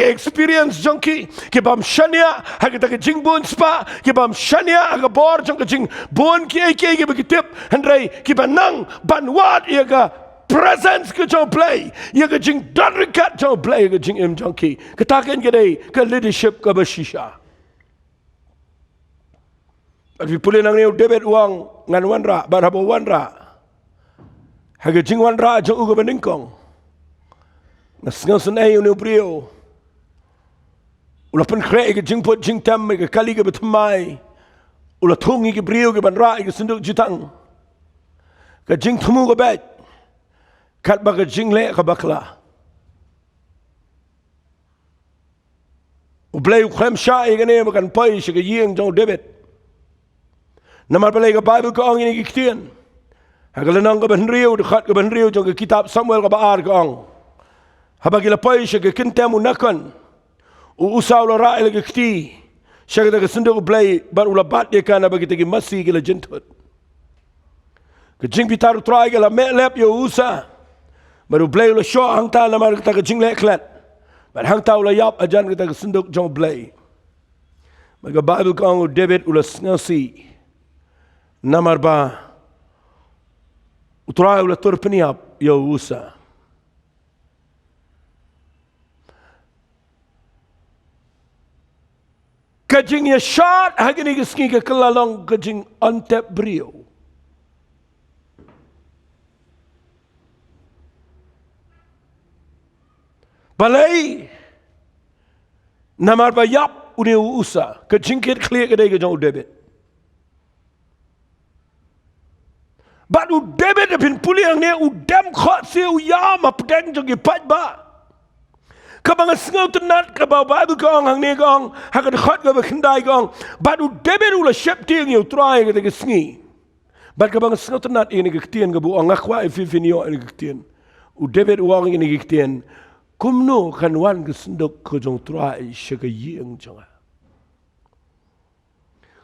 experience junkie. Ki bam shania hagitaka jingbun spa. Ki bam shania agabor jong jing bon ki ki bagitip hendrai ki banang banwat iaga presence ke jong play. Iaga jing darikat jong play ke jing junkie. Katakan ke dai ke leadership ke bashisha. Tapi pulih nang niu debit uang ngan wan ra, barabo wan ra. Haga jing wan ra jong uga beningkong. Nasngaw sanay uniu brio. Ula pen krek ke jing pot jing tam ke kali ke betamai. Ula tungi ke brio ke ban ra ke senduk jutang. Ke jing temu ke bet. Kat ba ke jing le ke bakla. Ublay ukrem syai ke ne makan pai ke yeng jong debit. Namar balai ke Bible ke ong ini kiktian. Hagalanang ke benriu dekat ke benriu jong ke kitab Samuel ke baar ke ong. Habagi lapai ke kintem unakan. Usau la rai lagi kiti. Syaka ke senduk ublay bar ulabat dia kan bagi tegi masih ke la jentut. Ke jing pitaru trai ke la melep yo usa. Baru ublay ula syok hangta namar kita ke jing leklet. Bar hangta ula yap ajan kita ke senduk jong ublay. Maka Bible ke ong David ula ngasi. Namar ba utrai ula tur peniap yo usa. Kajing ya Shad hagini keski ke kelalong kajing ontep brio. Balai namar ba yap uni usa kajing kit clear kedai ke jong David. Batu David bin puliang ni udam khot si uyam apdeng jong ipat ba. Kabang sengau tenat kabau Bible kong hang ni kong hakat khot ke bekendai kong. Batu David ula syap tiang yu try ke te sengi. Bat kabang sengau tenat ini ke ketian ke bu ngakwa ifinyo ini ke ketian. U David uang ini ke ketian. Kumno kan wan ke sendok ke jong try syaka yeng jonga.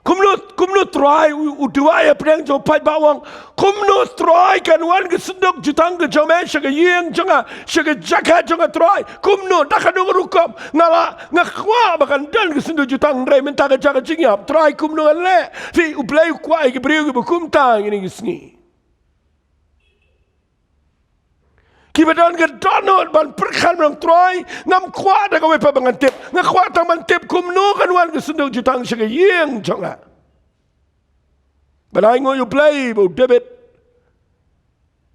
Kumno try uduaya pedang jong pai bawang. Kumno try kan wan ke sendok jutang ke jong syaka yeng jonga syaka jaga jonga try. Kumno takanu rukam ngala ngakwa bakan dan ke sendok jutang rei minta ke jaga jingyap try kumno le. Fi ublay kwai ke beriu ke bukumtang ini ke sengi. Kibadan ke donot ban perkan orang Trai ngam kuat dah kau bangan tip ngakwa tang ban tip kumno kan wan ke sendok jutang syaka yeng jonga. Balai ngoy ublay bu David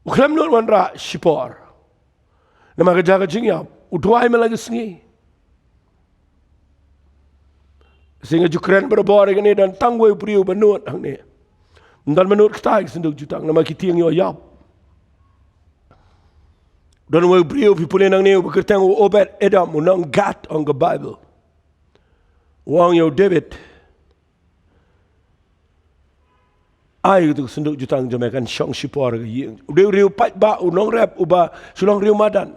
uklam not wan ra shipor. Nama ke jaga jingyap udwai melagi sengi. Sehingga jukren berbor ini dan tangwai priu benut hang ni. Dan menut kita sendok jutang nama kita yang yap. Dan we brio pi pulin nang niu bekertang Obed Edom unang gat on the Bible. Wang yo David. Ai tu senduk jutang jamakan syong sipor ke yeng. Riu pat ba unang rap uba sulong riu madan.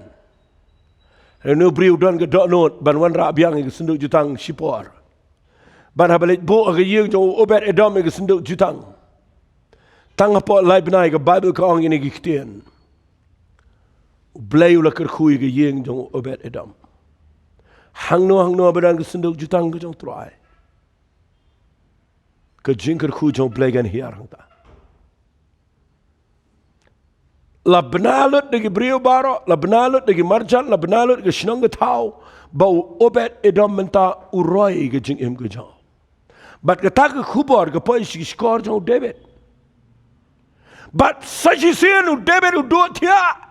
Renu brio dan ke dok not ban wan ra biang ke senduk jutang sipor. Ban habalit bo ke yeng jo Obed Edom ke senduk jutang. Tang apa lai benai ke Bible ke ong ini kitian. Blay ula kerkhui ke yeng jong Obed Edom. Hang no badan ke senduk jutang ke jong Trai. Ke jing kerkhui jong blay gan hiar hang ta. La benalut degi brio baro, la benalut degi marjan, la benalut ke shnong ke tau, bau Obed Edom menta uroi ke jing im ke jong. Bat ke tak ke kubor ke poi skor jong David. Bat sajisian u David u do tia.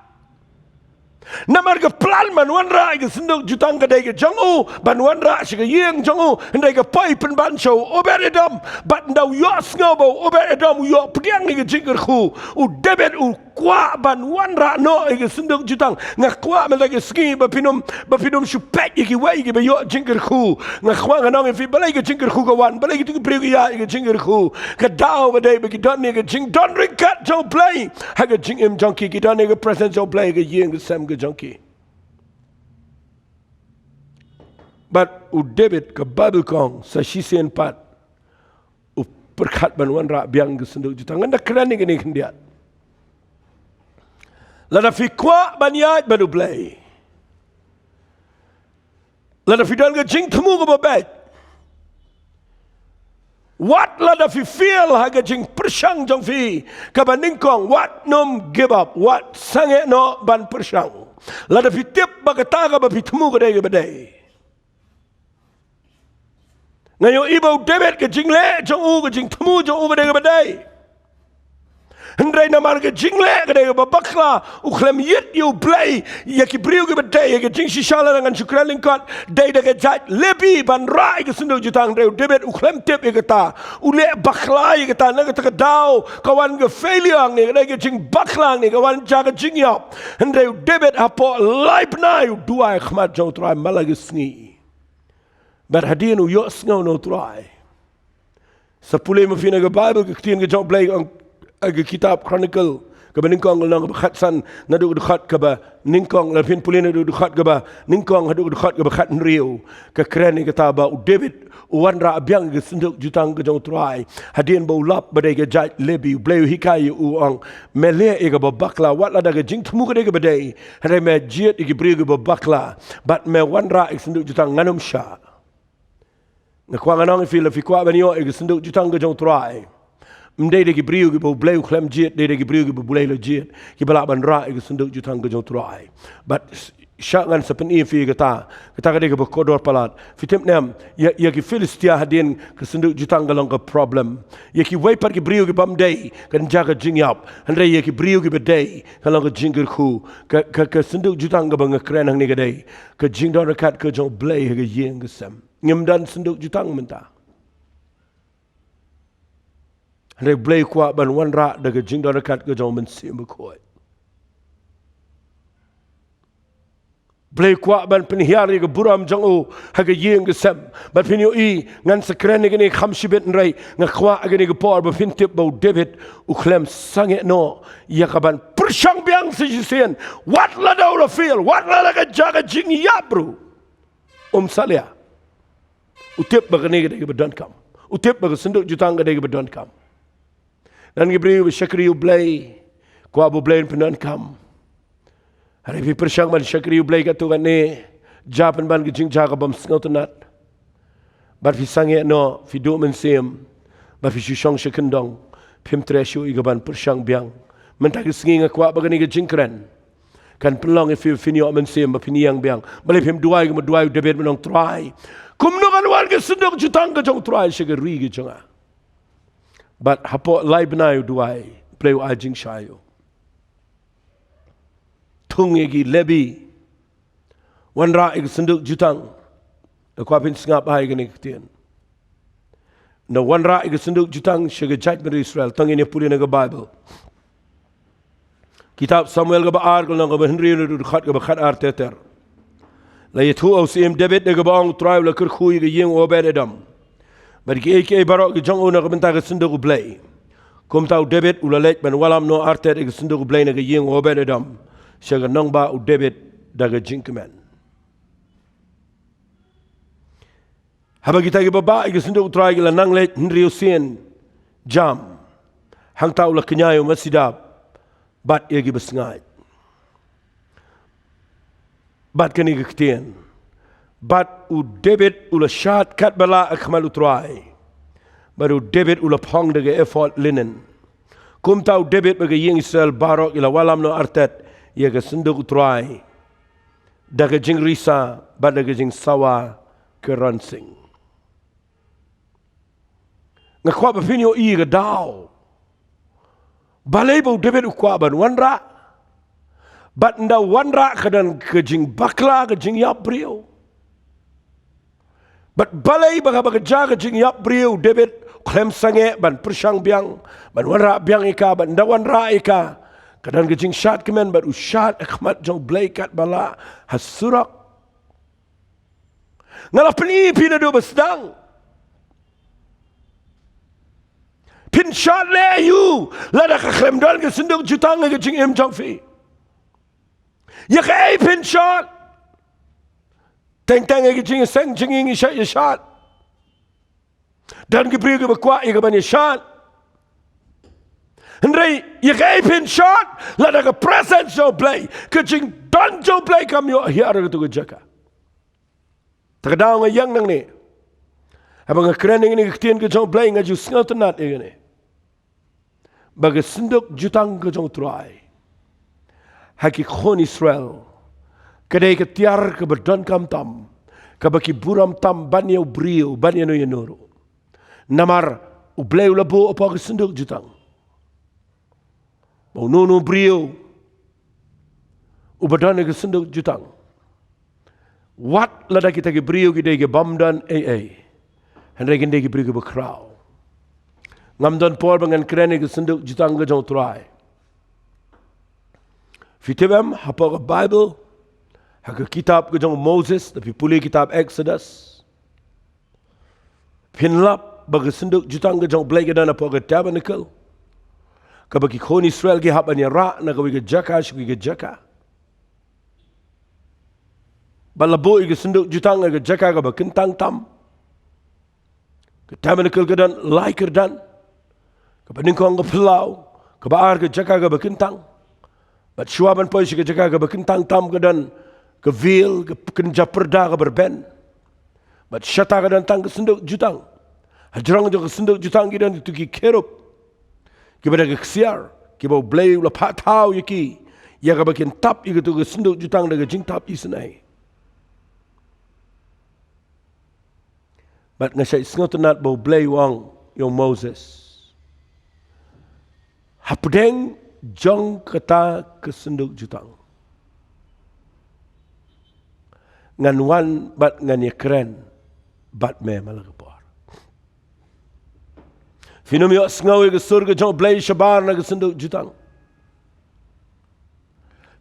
Namar ke plan man wan ra ke senduk jutang ke dai ke jangu ban wan ra syaka yeng jangu ndai ke pai pen ban show Obed Edom bat ndau yo sngo bo Obed Edom yo pediang ni ke jingker khu u David u kwa ban wan ra no ke senduk jutang ngakwa men ke ski ba pinum syupek ke wai ke yo jingker khu ngakwa nganong fi balai ke jingker khu ke wan balai ke priu ya ke jingker khu ke dau ba dai ke don ni ke jing don ringkat jo play ha ke jing im junkie ke don ni ke present jo play ke yeng ke sam junkie. But u David ke Bible kong sa sisen pat u perkat banwan ra biang ke senduk jutang nganda keren ni kini kendiat. Lada fi kwa banyat banu blay. Lada fi dan ke jing temu ke babet. What lada fi feel haga jing persang jong fi kabaningkong what num give up what sange no ban persang. Lada fi tip bagataga ba fi temu ke dai ke badai. Ngayon ibaw David ke jing le jong u ke jing temu jong u ke dega badai. Hendrai namar ke jing le ke dega babakla u klem yit you play ya ki briu ke badai ya ke jing shishala dengan syukran lingkot dai dega jat lebi ban rai ke sunduk jutang dai David u klem tip ya kata u le bakla ya kata na ke dau kawan ke failure ni ke jing baklang ni kawan jaga jing yap. Hendrai David apo life na u dua khmat jong Trai malagisni. But hadian u yok ngau no Trai. Sepuluh mafina ke Bible ke ketian ke jong play ke kitab Chronicle ke ningkong nang khatsan nadu dekat ke ba ningkong lapin pulin nadu dekat ke ba ningkong nadu dekat ke ba khat riu ke keren ke taba u David u wan ra abyang ke senduk jutang ke jong Trai hadian bau lap badai ke jat lebi bleu hikai u ang mele ke ba bakla wat la ke jing temu ke badai hare me jiet ke bri ke ba bakla but me wan ra ke senduk jutang nganum sha Nakwang anong feel fi kwa banyo e senduk jutang ke jong Trai. Mdei de gibriu ke bo bleu klem jet de gibriu ke bo bleu lo jet. Ki bala ban ra e senduk jutang ke jong Trai. But syangan sepen e fi kata ke de ke bo kodor palat. Fitem nem ya ki Filistia hadin ke senduk jutang ke long ke problem. Ya ki waipat gibriu ke bam dei kan jaga jing yap. Handai ya ki briu ke bedei ke long ke jingger khu ke senduk jutang ke bang keren hang ni ke dei. Ke jing dor dekat ke jong bleu ke yeng ke sem. Ngem senduk jutang mentah. Handai blay kuat ban wan rak daga jing dekat ke jong mensim berkuat. Blay kuat ban penhiari ke buram jong o haga yeng ke sem. Ban pinyo i ngan sekeren ni kham shibet nrai ngakwa agani ke por ba fintip bau David uklem sange no ya kaban persyang biang sejisen. What la daw la feel? What la ka jaga jing ya bro? Salia. Utip bagani ke bedon kam. Utip bag senduk jutang ke bedon kam. Dan gibri syakri ublay ko abu blay bedon kam. Hari pi persyang man syakri ublay ka tu ne japan ban gijing jaga bam sngau tenat. Bar fi sange no fi do men sim. Bar fi syong syakendong pim treshu igaban persyang biang. Mentag singi ngakwa bagani gijing keren. Kan pelong fi finyo men sim ba piniang biang. Balai pim duai ke duai David menong Trai. Kumnukan warga senduk jutang ke jong Trai segeri ke jonga. But hapo lai benayu duai pleu ajing shayo. Tung egi lebi wan ra eg senduk jutang. Da kwa pin singap ai ke niktian. Na wan ra eg senduk jutang sege jaj ber Israel tang ini puli na Bible. Kitab Samuel ke baar ke nang ke Henry nu khat ke khat arteter. La yetu au sim David de gebang Trai la ker khu ge yeng Obed Edom. Bar ki ek barok ge jong ona ke benta ke senduk blay. Kom tau David ula lek ban walam no artet ge senduk blay na ge yeng Obed Edom. Syaga nang ba u David da ge jingkemen. Haba kita ge baba ge senduk Trai ge la nang lek Henry Osien jam. Hang tau la kenyayo masidap bat ye ge besngai. Bat kini kektian. Bat u David ula Shad Katba akmal Trai. Baru David ula pong daga effort linen. Kum tau David bagi yeng Israel barok ila walam no artet ia ke senduk Trai. Daga jing risa bat daga jing sawa ke ransing. Ngakwa bapinyo i ke dau. Balai bau David ukwa ban wanra. Bat nda wanra kadan kejing bakla kejing yap brio. Bat balai baga jaga kejing yap brio David klem sange ban persyang biang ban wanra biang ika ban nda wanra ika kadan kejing Shad kemen bat usyad akhmat jong blay kat bala hasurak. Ngalah peni pina do besdang. Pin Shad le you lada ka klem dan ke senduk jutang kejing em jong fi. Ya kaya pin Shad. Teng-teng lagi jing seng jinging isya Shad. Dan keberi ke berkuat ya kebanyak Shad. Hendai ya kaya pin Shad. Lada ke present jo play. Kejing dan jo play kami hiara ke tu kejaka. Terkadang yang nang ni. Abang keren ini ketian ke jo play ngaju sengal tenat ya ni. Bagi senduk jutang ke jo Trai. Haki khon Israel. Kedai ketiar ke berdon kam tam. Kabaki buram tam banyo brio banyo no yanoro. Namar ubleu labo apa ke senduk jutang. Mau nono brio ubadan ke senduk jutang. Wat lada kita ke brio kita ke bamdan Henry kita ke brio ke bakrau. Ngamdan por bangan keren ke senduk jutang ke jauh Trai. Fitibam hapa ke Bible, haka kitab ke jauh Moses, tapi pulih kitab Exodus. Pinlap bagi senduk jutang ke jauh belai ke dana apa ke tabernacle. Kabaki kon Israel ke hapanya ra na kawi ke jaka shki ke jaka. Balabo ke senduk jutang ke jaka ke bakentang tam. Ke tabernacle ke dan laiker dan. Ke peningkong ke pelau, ke baar ke jaka ke bakentang. Bat syuaban pois ke jaka ke bakentang tam ke dan ke veil ke kenja perda ke berben. Bat syata ke dan tang ke senduk jutang. Hajrang ke senduk jutang ke dan itu ki kerub. Kiba dah keksiar, kiba blay ula patau yaki, ya ka bakin tap ika tu ke senduk jutang dah ke jing tap isenai. But ngasai sengot nat bau blay wang yung Moses. Hapdeng jong kata ke senduk jutang. Ngan wan bat ngan ye keren, bat me malagapor. Finumio sengawi ke surga jauh belai syabar na ke senduk jutang.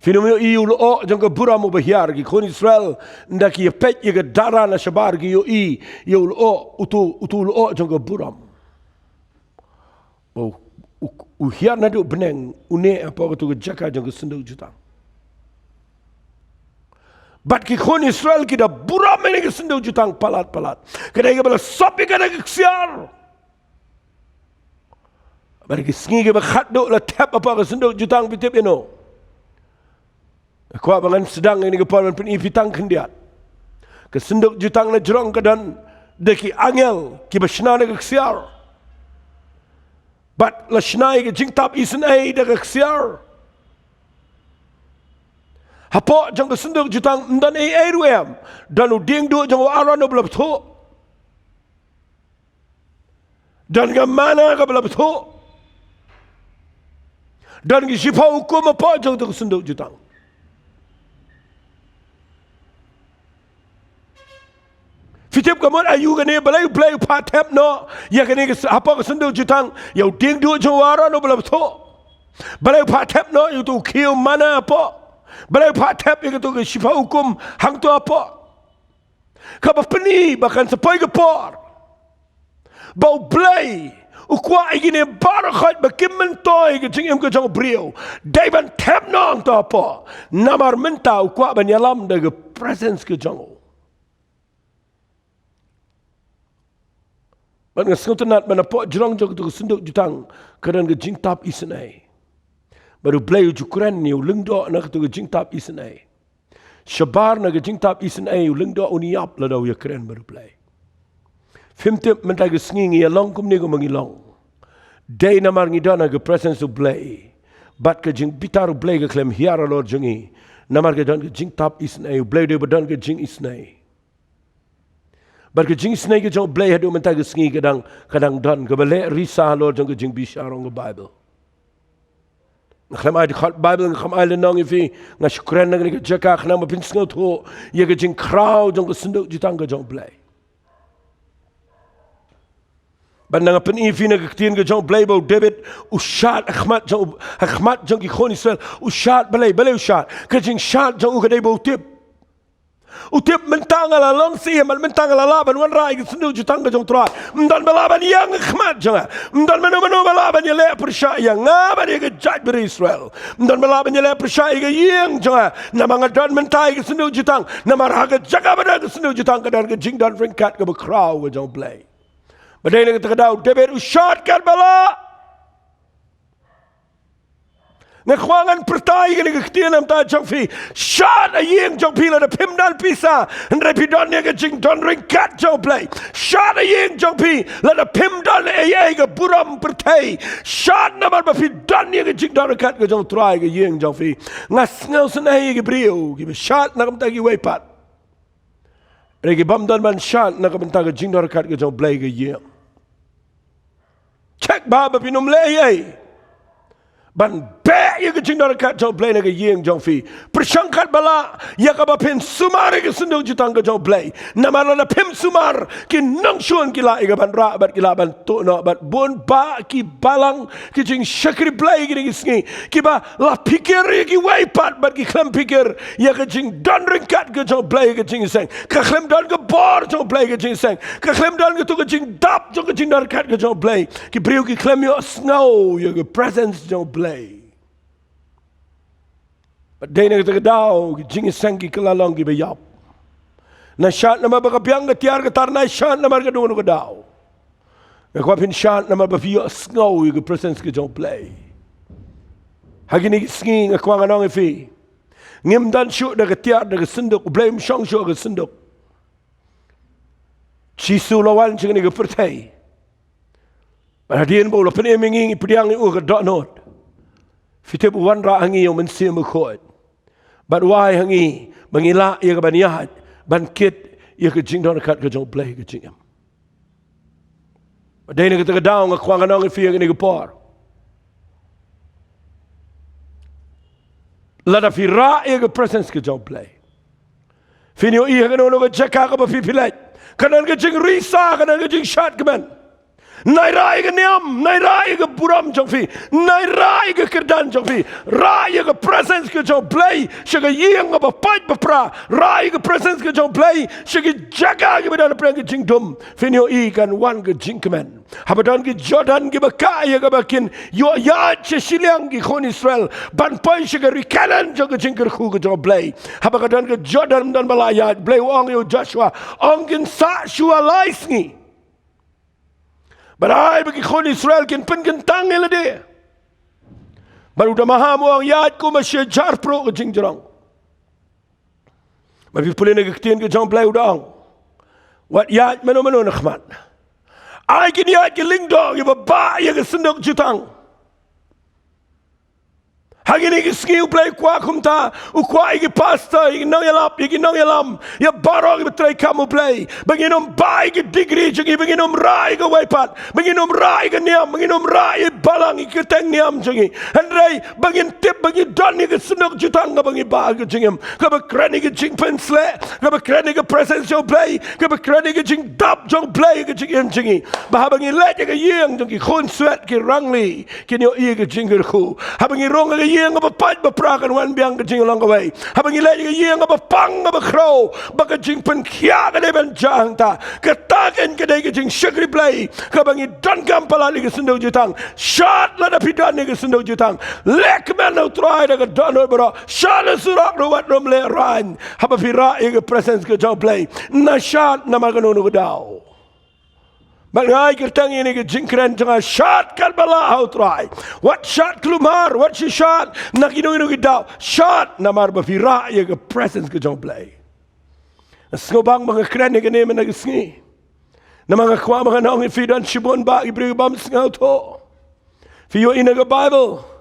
Finumio iu lo jauh ke buram ubahiar ki kon Israel ndaki ye pet ye ke darah na syabar ki yo iu lo utu lo jauh ke buram. Oh uhiar na duk beneng une apa ke tu ke jaka jauh ke senduk jutang. Bat ki kon Israel ki da buram ini ke senduk jutang palat. Kedai ke bala sopi kedai ke ksiar. Bagi sengi ke bakhat duk la tap apa ke senduk jutang pitip ino. Kuat bangan sedang ini ke paman peni pitang kendiat. Ke senduk jutang na jerong ke dan deki angel ki basna na ke ksiar. Bat la shnai ke jingtap isen ai da ke ksiar. Hapo jang ke senduk jutang ndan ai ruem dan uding du jang aran no blab tho. Dan ke mana ke blab tho. Dan kisipau hukum apa jauh tu senduk jutang. Fitip kamu ayu kene balai patep no, ya kene apa senduk jutang, ya ding dua jawara no belum tu. Balai patep no, ya tu kiu mana apa? Balai patep ya tu kisipau hukum hang tu apa? Kapa peni bahkan sepai kepor, bau belai. Ukwa igine barakat bakim mentoy ke jingim ke jang brio. Daiban tap nong to apa. Namar menta ukwa banyalam de presence ke jang. Ban ngasngutenat manapok jerong jog tu senduk jutang keran ke jing tap isenai. Baru blay ujukuran ni ulengdo na ke jing tap isenai. Syabar na ke jing tap isenai ulengdo uniap la daw ya keren baru blay. Fimtip mentag sengingi ya long kum ni ko mangilong. Day namar ngidana ke presence of blay. Bat ke jing bitar blay ke klem hiara lor jengi. Namar ke dan ke jing tap isnai blay de badan ke jing isnai. Bat ke jing isnai ke jong blay hadu mentag sengi kadang dan ke bale risa lor jong ke jing bisharong ke Bible. Naklem ay dikhat Bible ngam ay lenong ifi ngashukren nang ke jaka khna ma pinsngot ho ye ke jing kraw jong ke senduk jutang ke jong blay. Bandang apa ni fina kektian ke jauh belai bau David usyad akhmat jauh ki kon Israel usyad belai usyad kejing syad jauh kedai bau utip mentang ala long si mal mentang ala laban wan rai ke senduk jutang ke jauh Trai mdan balaban yang akhmat jangan mdan manu balaban yang le persyai yang ngaban ye ke jaj beri Israel mdan balaban yang le persyai ke yang jangan nama ngadan mentai ke senduk jutang nama raga jaga pada ke senduk jutang ke dan ke jing dan ringkat ke bekrau ke jauh belai. Badai nak terkadau David Shad Katba. Ngakwangan pertai ke ketian am ta jong fi Shad ayeng jong pi la de pimdal pisa ndre pi don ne ke jing don ringkat jong play Shad ayeng jong pi la de pimdal ay ke buram pertai Shad namar ba fi don ne ke jing don ringkat ke jong Trai ke yeng jong fi ngas ngau senai ke brio ke Shad nak ta ki wepat Regi bam dan man Shad na kabanta ka jing dor kat ka jong blay ka yeng. Check ba pinum le ye. Ban be ye ka jing dor kat jong blay na ka yeng jong fi. Persangkat bala ya ka ba pin sumar ka sundok jutang ka jong blay. Namala na pim sumar ki nang shuan ki la ka ban ra bat ki la ban to no bat bon ba ki balang ki jing shakri blay ki ngi ki ba la pikir ki way pat bat ki klem pikir ya ka jing don ring kat ka jong blay ka jing seng. Ka klem don ka bor jong blay ka jing seng. Ka klem don ka tu ka jing dap jong ka jing dor kat ka jong blay. Ki briu ki klem yo snow ya ka presence jong blay. Dene kita kedau, jingi sengki kelalong ki bayap. Na Shad nama bakapiang ke tiar ke tarna Shad nama ke dono kedau. Ngapin Shad nama bafiyo snow ke presence ke jong play. Hagini sngi ngakwang anong ifi. Ngim dan syuk da ke tiar da ke senduk, blame syong syuk ke senduk. Chisu lawan chingni ke pertai. Bahadian bo lapen emingi pidiang ni ke dot note. Fitip wan ra hangi yung mensi mukot. But why hangi mangila ia ke baniat ban kit ia ke jing don kat ke jong play ke jingam. Badai ni kita kedau ngakwang anong ifi yang ni ke por. Lada fi ra ia ke presence ke jong play. Finyo ia ke nono ke jaka ke bapipilat. Kanan ke jing risa kanan ke jing Shad ke man. Nai rai ke niam, nai rai ke buram jong fi, nai rai ke kerdan jong fi, rai ke presence ke jong play, syaka yang apa pait bapra, rai ke presence ke jong play, syaka jaga ke badan perang ke jing dum, finyo kan wan ke jing kemen, habadan ke Jordan ke bakaya ke bakin, yo ya cesilang ke kon Israel, ban pai syaka rikanan jong ke jing kerku ke jong play, habadan ke Jordan dan balayat, play wang yo Joshua, angin sa shua laisngi. Barai bagi kon Israel kin pen gentang ele de. Baru dah maha mo ang yat ko masya jar pro ke jing jerang. Mapi pulin ke ketien ke jang play udang. Wat yat mano nakhmat. Ai kin yat ke lingdong ye ba ye ke sendok jutang. Hagini ke skill play kwa kumta, ukwa iki pasta, iki nang yalam, ya barong betray kamu play. Banginom bai ke degree, jangi banginom rai ke waipat, banginom rai ke niam, banginom rai balang iki teng niam jangi. Andrai bangin tip bangin don ke senok jutang ke bangi ba ke jingem, ke bakrani ke jing pensle, ke bakrani ke presence jong play, ke bakrani ke jing dap jong play ke jingem jangi. Bah bangi let ke yeng jangi khon sweat ke rangli, ke nyo i ke jinger khu. Habangi rong ke yang apa pat beprakan wan biang kecing ulang kawai. Habang ilai juga yang apa pang apa crow. Baka jing pen kia kadai ben jang ta. Ketakan kadai kecing syakri play. Kabang i don kampala li ke sendau jutang. Shad lada pidan ni ke sendau jutang. Lek men au try da ke donor bro. Shad surak no wat rom le ran. Haba pira i ke presence ke jong play. Na Shad nama kanu nu kedau. Mangai kertang ini ke jingkren jangan Shad Katba hau Trai. What Shad kelumar, what si Shad nak inu kita Shad namar bafira ya ke presence ke jong play. Skobang mga kren ni kene menagisngi. Na mga kwa mga nong ifidan shibon ba ibri bam sngau to. Fiyo ina ke Bible.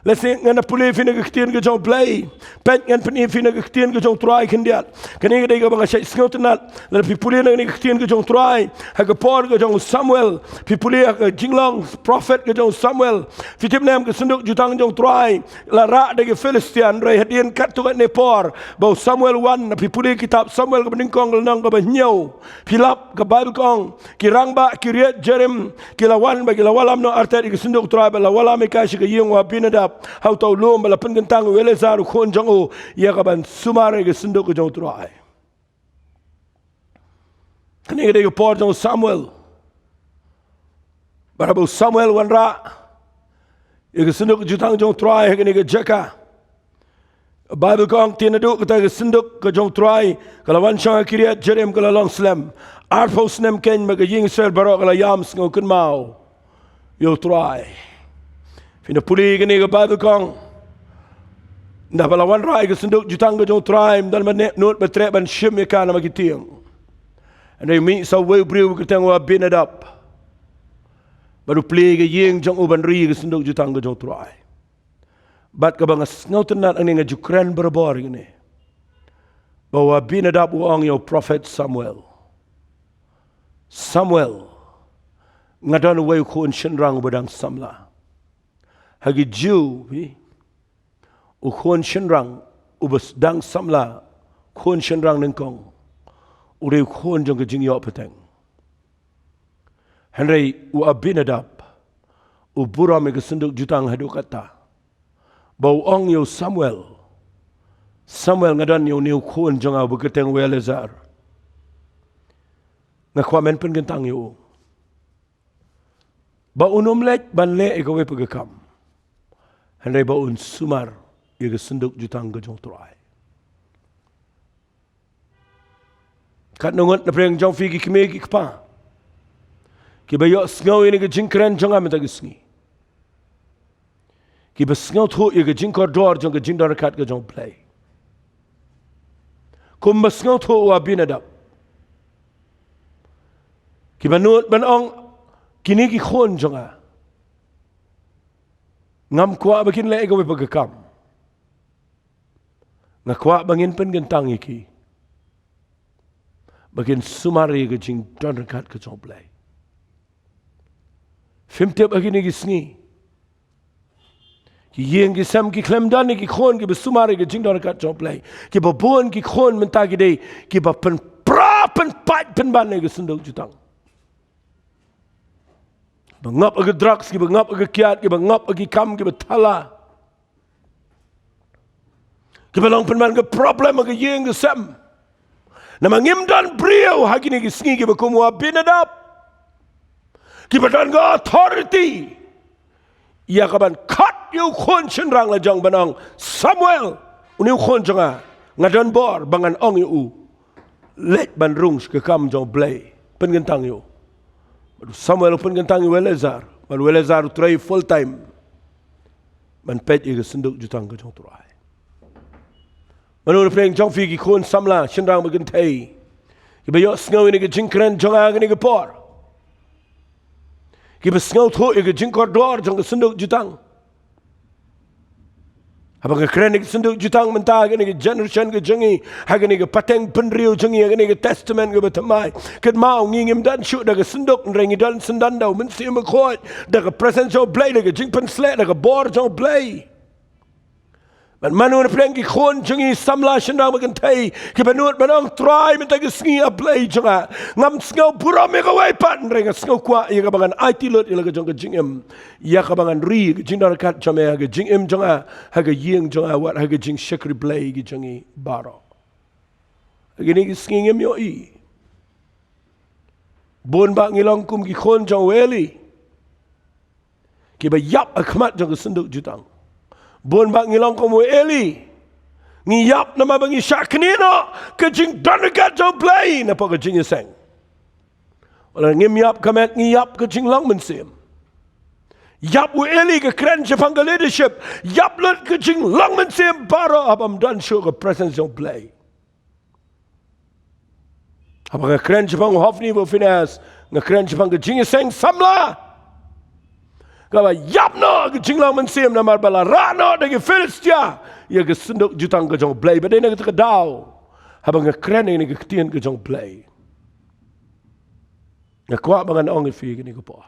Lesi ngana pulih fina ke ketien ke jong play. Pen ngan peni fina ke ketien ke jong Trai kendiat. Kene ke dega bang syai sngau tenat. Lalu pi pulih nang ke ketien ke jong Trai. Ha ke por ke jong Samuel. Pi pulih ke jinglong prophet ke jong Samuel. Fitip nam ke senduk jutang jong Trai. La ra de ke Filistian rai hadien kat tu kat ne por. Bau Samuel 1 pi pulih kitab Samuel ke beningkong ke nang ke banyau. Pilap ke Bible kong. Kirang ba kiriat Jerem kilawan bagi lawalam no artet ke senduk Trai ba lawalam ka shi ke yeng wa binadap. Hau tau lom bala pen gentang welezaru khon jang o ya kaban sumare ke sendok ke jong Trai. Kene ke de por jong Samuel. Barabo Samuel wanra. Ya ke sendok ke jutang jong Trai kene ke jaka. Bible kong tinaduk kita ke sendok ke jong Trai kalawan syang kiriat jerem kala long slam. Arpos nem ken mega ying sel barok kala yam sngo kun mau. Yo Trai. Fina puli kini ke Bible kong. Dah balawan rai ke senduk jutang ke jong Trai dan menut betrek ban syim ikan nama kitiang. And they meet so well brew ke tengwa binadap. Baru puli ke yeng jong uban ri ke senduk jutang ke jong Trai. Bat ke bangas ngau tenat ang nga jukren berbor ini. bahwa binadab uang yo prophet Samuel ngadan way kun shinrang badang samla hagi Jew u kun shinrang ubas dang samla kun shinrang nengkong ure kun jong jing yo peteng Henry u abinadab u buram ke senduk jutang hadu kata bau ong yo Samuel ngadan yo niu kun jong au beketeng welezar ngakwamen pen gentang yo ba unum lek ban le ikawe pegakam Henry ba un sumar ye ke senduk jutang ke jong Trai kat nungut na preng jong figi kime ki kpa ki ba yo sngaw ini ke jingkren jong am ta gisngi ki ba sngaw thu ye ke jingkor dor jong ke jingdor kat ke jong play kum ba sngaw thu wa binadab ki ba nut ban ong kini ki khon jong a ngam kwa bakin le ikawe pagakam ngakwa bangin pen gentang iki bakin sumari ke jing don kat ke jong play Fim tiap lagi ni gisni. Ki yeng ki sam ki klem dan ki khon ki besumari ki jing dor kat joplay. Ki babon ki khon menta ki dei ki ba pen pra pen pat pen ban ni senduk jutang. Bangap ag drugs ki bangap ag kiat ki bangap ag kam ki betala. Ki belong pen ban ke problem ag yeng ki sam. Nama ngim dan brio hagi ni gisni ki bakumwa binadab. Kibadan ga authority. Ia kaban kat yu khon chenrang la jang banang Samuel. Uniu khon janga ngadan bor bangan ong yu. Let ban rungs ke kam jong blay. Pen gentang yu. Samuel pen gentang yu welezar. Ban welezar Trai full time. Man pet yu senduk jutang ke jong Trai. Manu preng jong fi ki khon samla chenrang bagentai. Kibayo sngaw ni ke jingkren jonga ni ke por. Kita sengaut ho ke jingkor dor jong senduk jutang. Abang ke kren ke senduk jutang mentah ke ni generation ke jengi, ha ke ni ke pateng penriu jengi, ha ke ni ke testament ke betamai. Ket mau ngingim dan syuk dah ke senduk rengi dan sendandau mensi mekot dah ke presence jong blay dah ke jingpen slek dah ke bor jong blay. Man manu na preng ki khon jengi samla shendang magentai ki banut banang Trai minta ke sngi ablay jonga ngam sngaw pura me ka wai pat renga sngaw kwa ia ka bangan IT lot ila ka jong ka jingem ia ka bangan ri ka jingdar kat jame ka jingem jonga ha ka yeng jonga wat ha ka jing shakri blay ki jengi baro gini ki sngi ngem yo I bon ba ngilong kum ki khon jong weli ki ba yap akmat jong ka senduk jutang Bon bak ngilong komo eli. Ngiyap nama bangi syaknino kejing danagat jau play napa kejing seng. Wala ngimyap kamet ngiyap kejing lang mensim. Yap u eli ke kren Jepang ke leadership. Yap lut kejing lang mensim para abam dan show ke presence jau play. Apa ke kren Jepang hofni bo finance ngekren Jepang kejing seng samla. Kalau yapno ke jinglang mensim nama bala rano dengan Filistia ia ke senduk jutang ke jong play badai nak ke dau habang ke keren ini ke ketien ke jong play nak kuat bangan ong fi ke ni ke por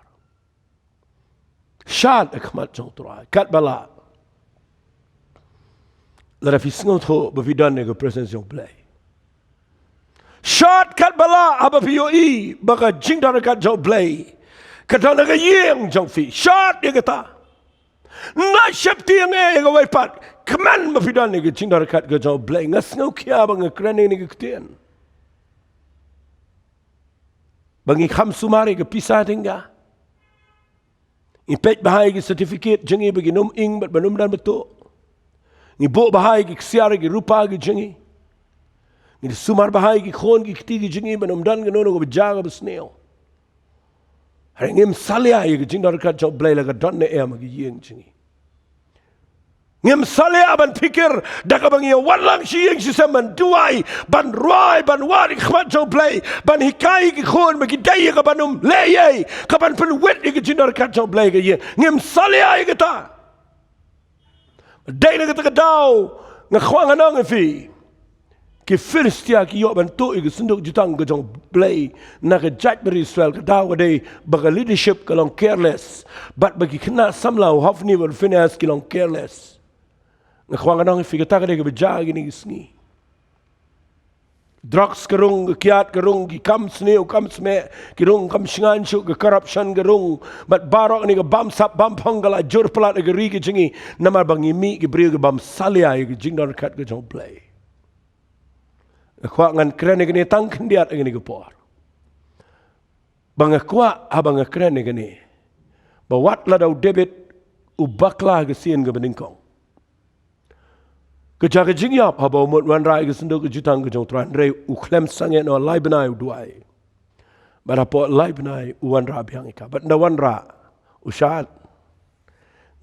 Shad Katba jong Trai Katba la fi sngot ho bevidan ke presence jong play Shad Katba aba fi yo I baka jing dan kat jong play kata naga yeng jong fi Shad dia kata na syapti yang ga wai pat keman mafidan ni ke cindar kat ga jong blay ngas ngau kia bang kren ni ke ketien bangi kham sumari ke pisah tingga impet bahai ke certificate jengi bagi num ing bat banum dan betul ni bo bahai ke siar ke rupa ke jengi ni sumar bahai ke khon ke keti ke jengi banum dan ke nono ke bejaga besneo ngim salia ye jing dar kat job blay laga don ne em gi yeng jingi ngim salia ban pikir daga bang ye walang shi yeng si seman duai ban roi ban wari khmat job blay ban hikai gi khon bagi dai ga banum le ye ka ban pen wet ye jing dar kat job blay ga ye ngim salia ye ta dai na ga dau nga khwang anong fi ki Filistia ki yo bantu i senduk jutang ke jong play na ke judge beri Israel ke daw day baga leadership ke long careless but bagi kena samlau hafni ber finance ki long careless ngakwang anong figata ke de bejag ni gisni drugs kerung kiat kerung ki kam sneu kam sme kerung kam singan su ke corruption kerung but barok ni ke bam sap bam pangala jur pelat ke ri ke jingi namar bangi mi ke bri ke bam salia ke jing dor kat ke jong play kwa ngan kren ni tang kendiat ni ke por bang kwa abang kren ni bawat la dau debit ubakla ke sien ke beningkong kejaga jingyap haba umut wan rai ke senduk ke jutang ke jong tran rei uklem sange no lai benai duai barapo lai benai wan ra biang ika but na wan ra ushat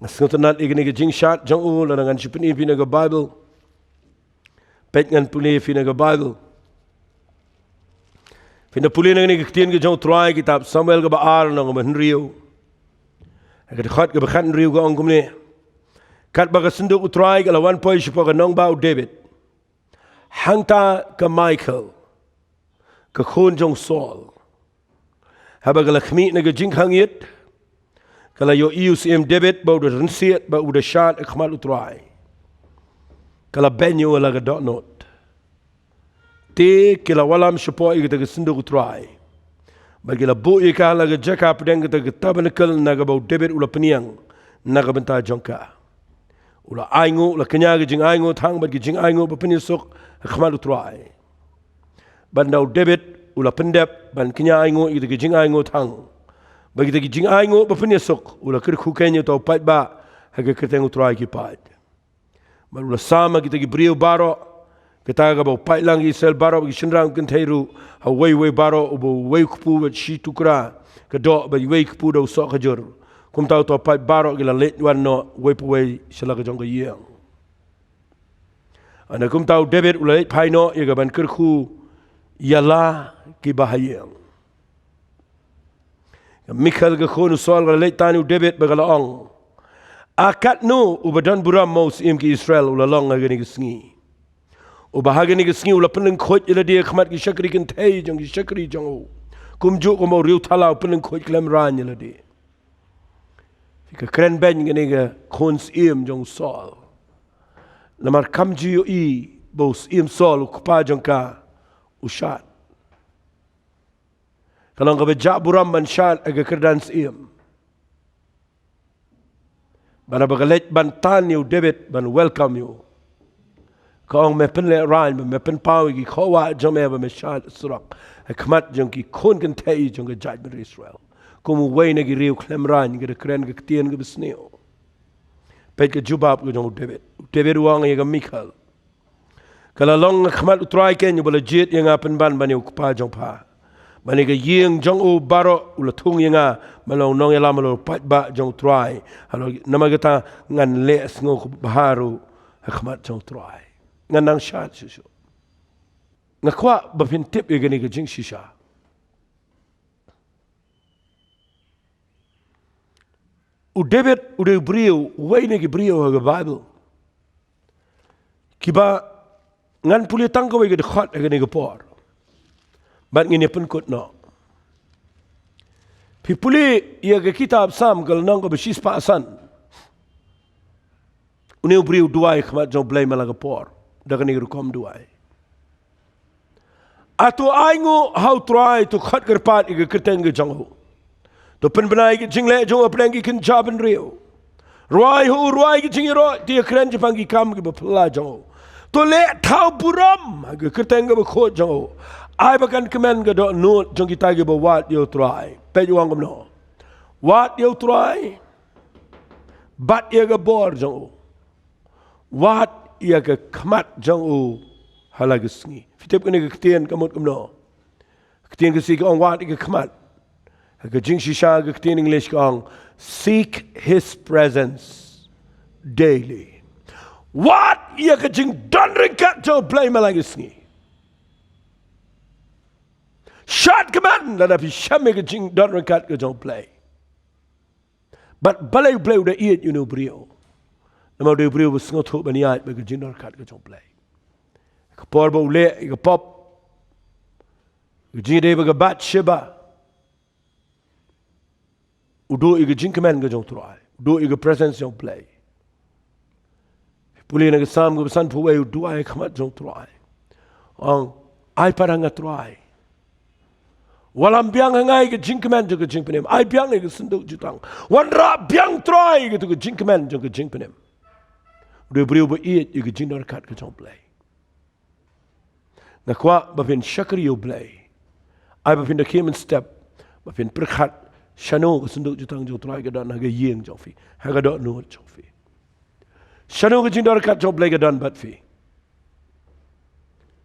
ngasngotanat igni ke jing shat jong u la ngan chipni pina ke bible pet ngan puli pina ke bible pina puli ngan ke tien ke jong trai kitab Samuel ke baar no men riu ke khat ke bakhan riu ke ongkum ni kat baga senduk utrai ke lawan poi sipo ke nong bau David hangta ke Michael ke khun jong Saul haba ke lakhmi ne ke jing khangit kala yo iusim David bau de rensiet bau de Shad Katba utrai kala benyo la ke dot not te ke la walam sipo ke te senduk utrai bagi la bu ika la ke jaka pedeng ke te tabernacle na ke bau David ula peniang na ke benta jongka ula aingu la kenya ke jing aingu thang bagi jing aingu bepenisuk Katba utrai bandau David ula pendep ban kenya aingu itu ke jing aingu thang bagi te jing aingu bepenisuk ula kirku kenya tau pat ba hage keteng utrai ki pat ban ula sama kita ki brio baro kita ga bau pat lang Israel baro bagi shenrang kentairu ha wei baro ubo wei kupu shi tukra ke do bagi wei kupu do sok kajur kum tau to pat baro gila let wan no wei puwei sila ke jong ke yang ana kum tau David ulai pai no ye ban kirku yala ki bahayang Michael ke khonu sol ga let tanu David bagala ong akat no ubadan buram mos im ki Israel ulalong ga ni sngi ubahage ni sngi ula peneng khoj ila dia khmat ki shakri kin thai jong ki shakri jong kum ju ko mo riu thala peneng khoj klem ran ila dia Fika keren ben gini ke khons im jong Saul. Lamar kam jiyo i bos im Saul kupa jong ka ushat. Kalau ka beja buram ban shat aga kerdans im. Bana bagalet ban tan you David ban welcome you. Kau me pen le ran me pen pau ki khawa jong me ba me shat surak. Hikmat jong ki khon kan thai jong ka judgment Israel. Kumu wei na giriu klemran gire kren ke tien ke besneo pet ke jubab ke jong David wang ye ke Michael kala long khmat utrai ken you bala jet yang apen ban bani kupa jong pa bani ke yeng jong u baro ula thung yenga malong nong yala malo pat ba jong trai halo namagata ngan les ngo baharu khmat jong trai ngan nang shat susu ngakwa bapin tip ye gani ke jing shisha u David udah brio wei negi brio haga Bible kiba ngan puli tangka wei ke dekat haga negi por bat ngini pun kot no pipuli ia ke kitab SALM kalau nang ko besis pasan uneu brio duai khmat jong blai malaga por daga negi rukom duai atu aingu how try to khat kerpat ige keteng ge jong to pen benai ki jingle jong apeng ki kin jaben rio ruai ki jingi ro dia kren jepang ki kam ki bapla jong to le thau buram ge keteng ge kho jong ai bakan kemen ge do no jong ki ta ge ba wat yo try pe juang gam no wat yo try bat ye ge bor jong wat ye ge khmat jong u halagisngi fitep ne ge ktien kamot gam no ktien ge si ge on wat ge khmat ke jing shisha ke tin English kong seek his presence daily what ye ke jing don ringkat jo play malagisni Shad Katba la pi shame ke jing don ringkat ke jo play but balai play udah iet you know brio nama udah brio besngot ho baniat ke jing don ringkat ke jo play Kapor ba ule iga pop. Jide ba bat sheba. Udo iga jinkaman ga jong try. Udo iga presence jong play. Puli na ga sam ga san puwe udo ay kamat jong try. Ang ay parang nga try. Walang biang hangai ga jinkaman jong ga jinkanem. Ay biang iga sunduk jutang. Wan ra biang try ga jinkaman jong ga jinkanem. Udo beriu ba iit iga jindar kat ga jong play. Nakwa ba pin shakri yo play. Ay ba pin da kim step. Ba pin perkhat. Shano ga sunduk jutang jong try ga dan haga yeng jong fi. Haga dot no jong fi. Shano ga jindar kat jong play ga dan bat fi.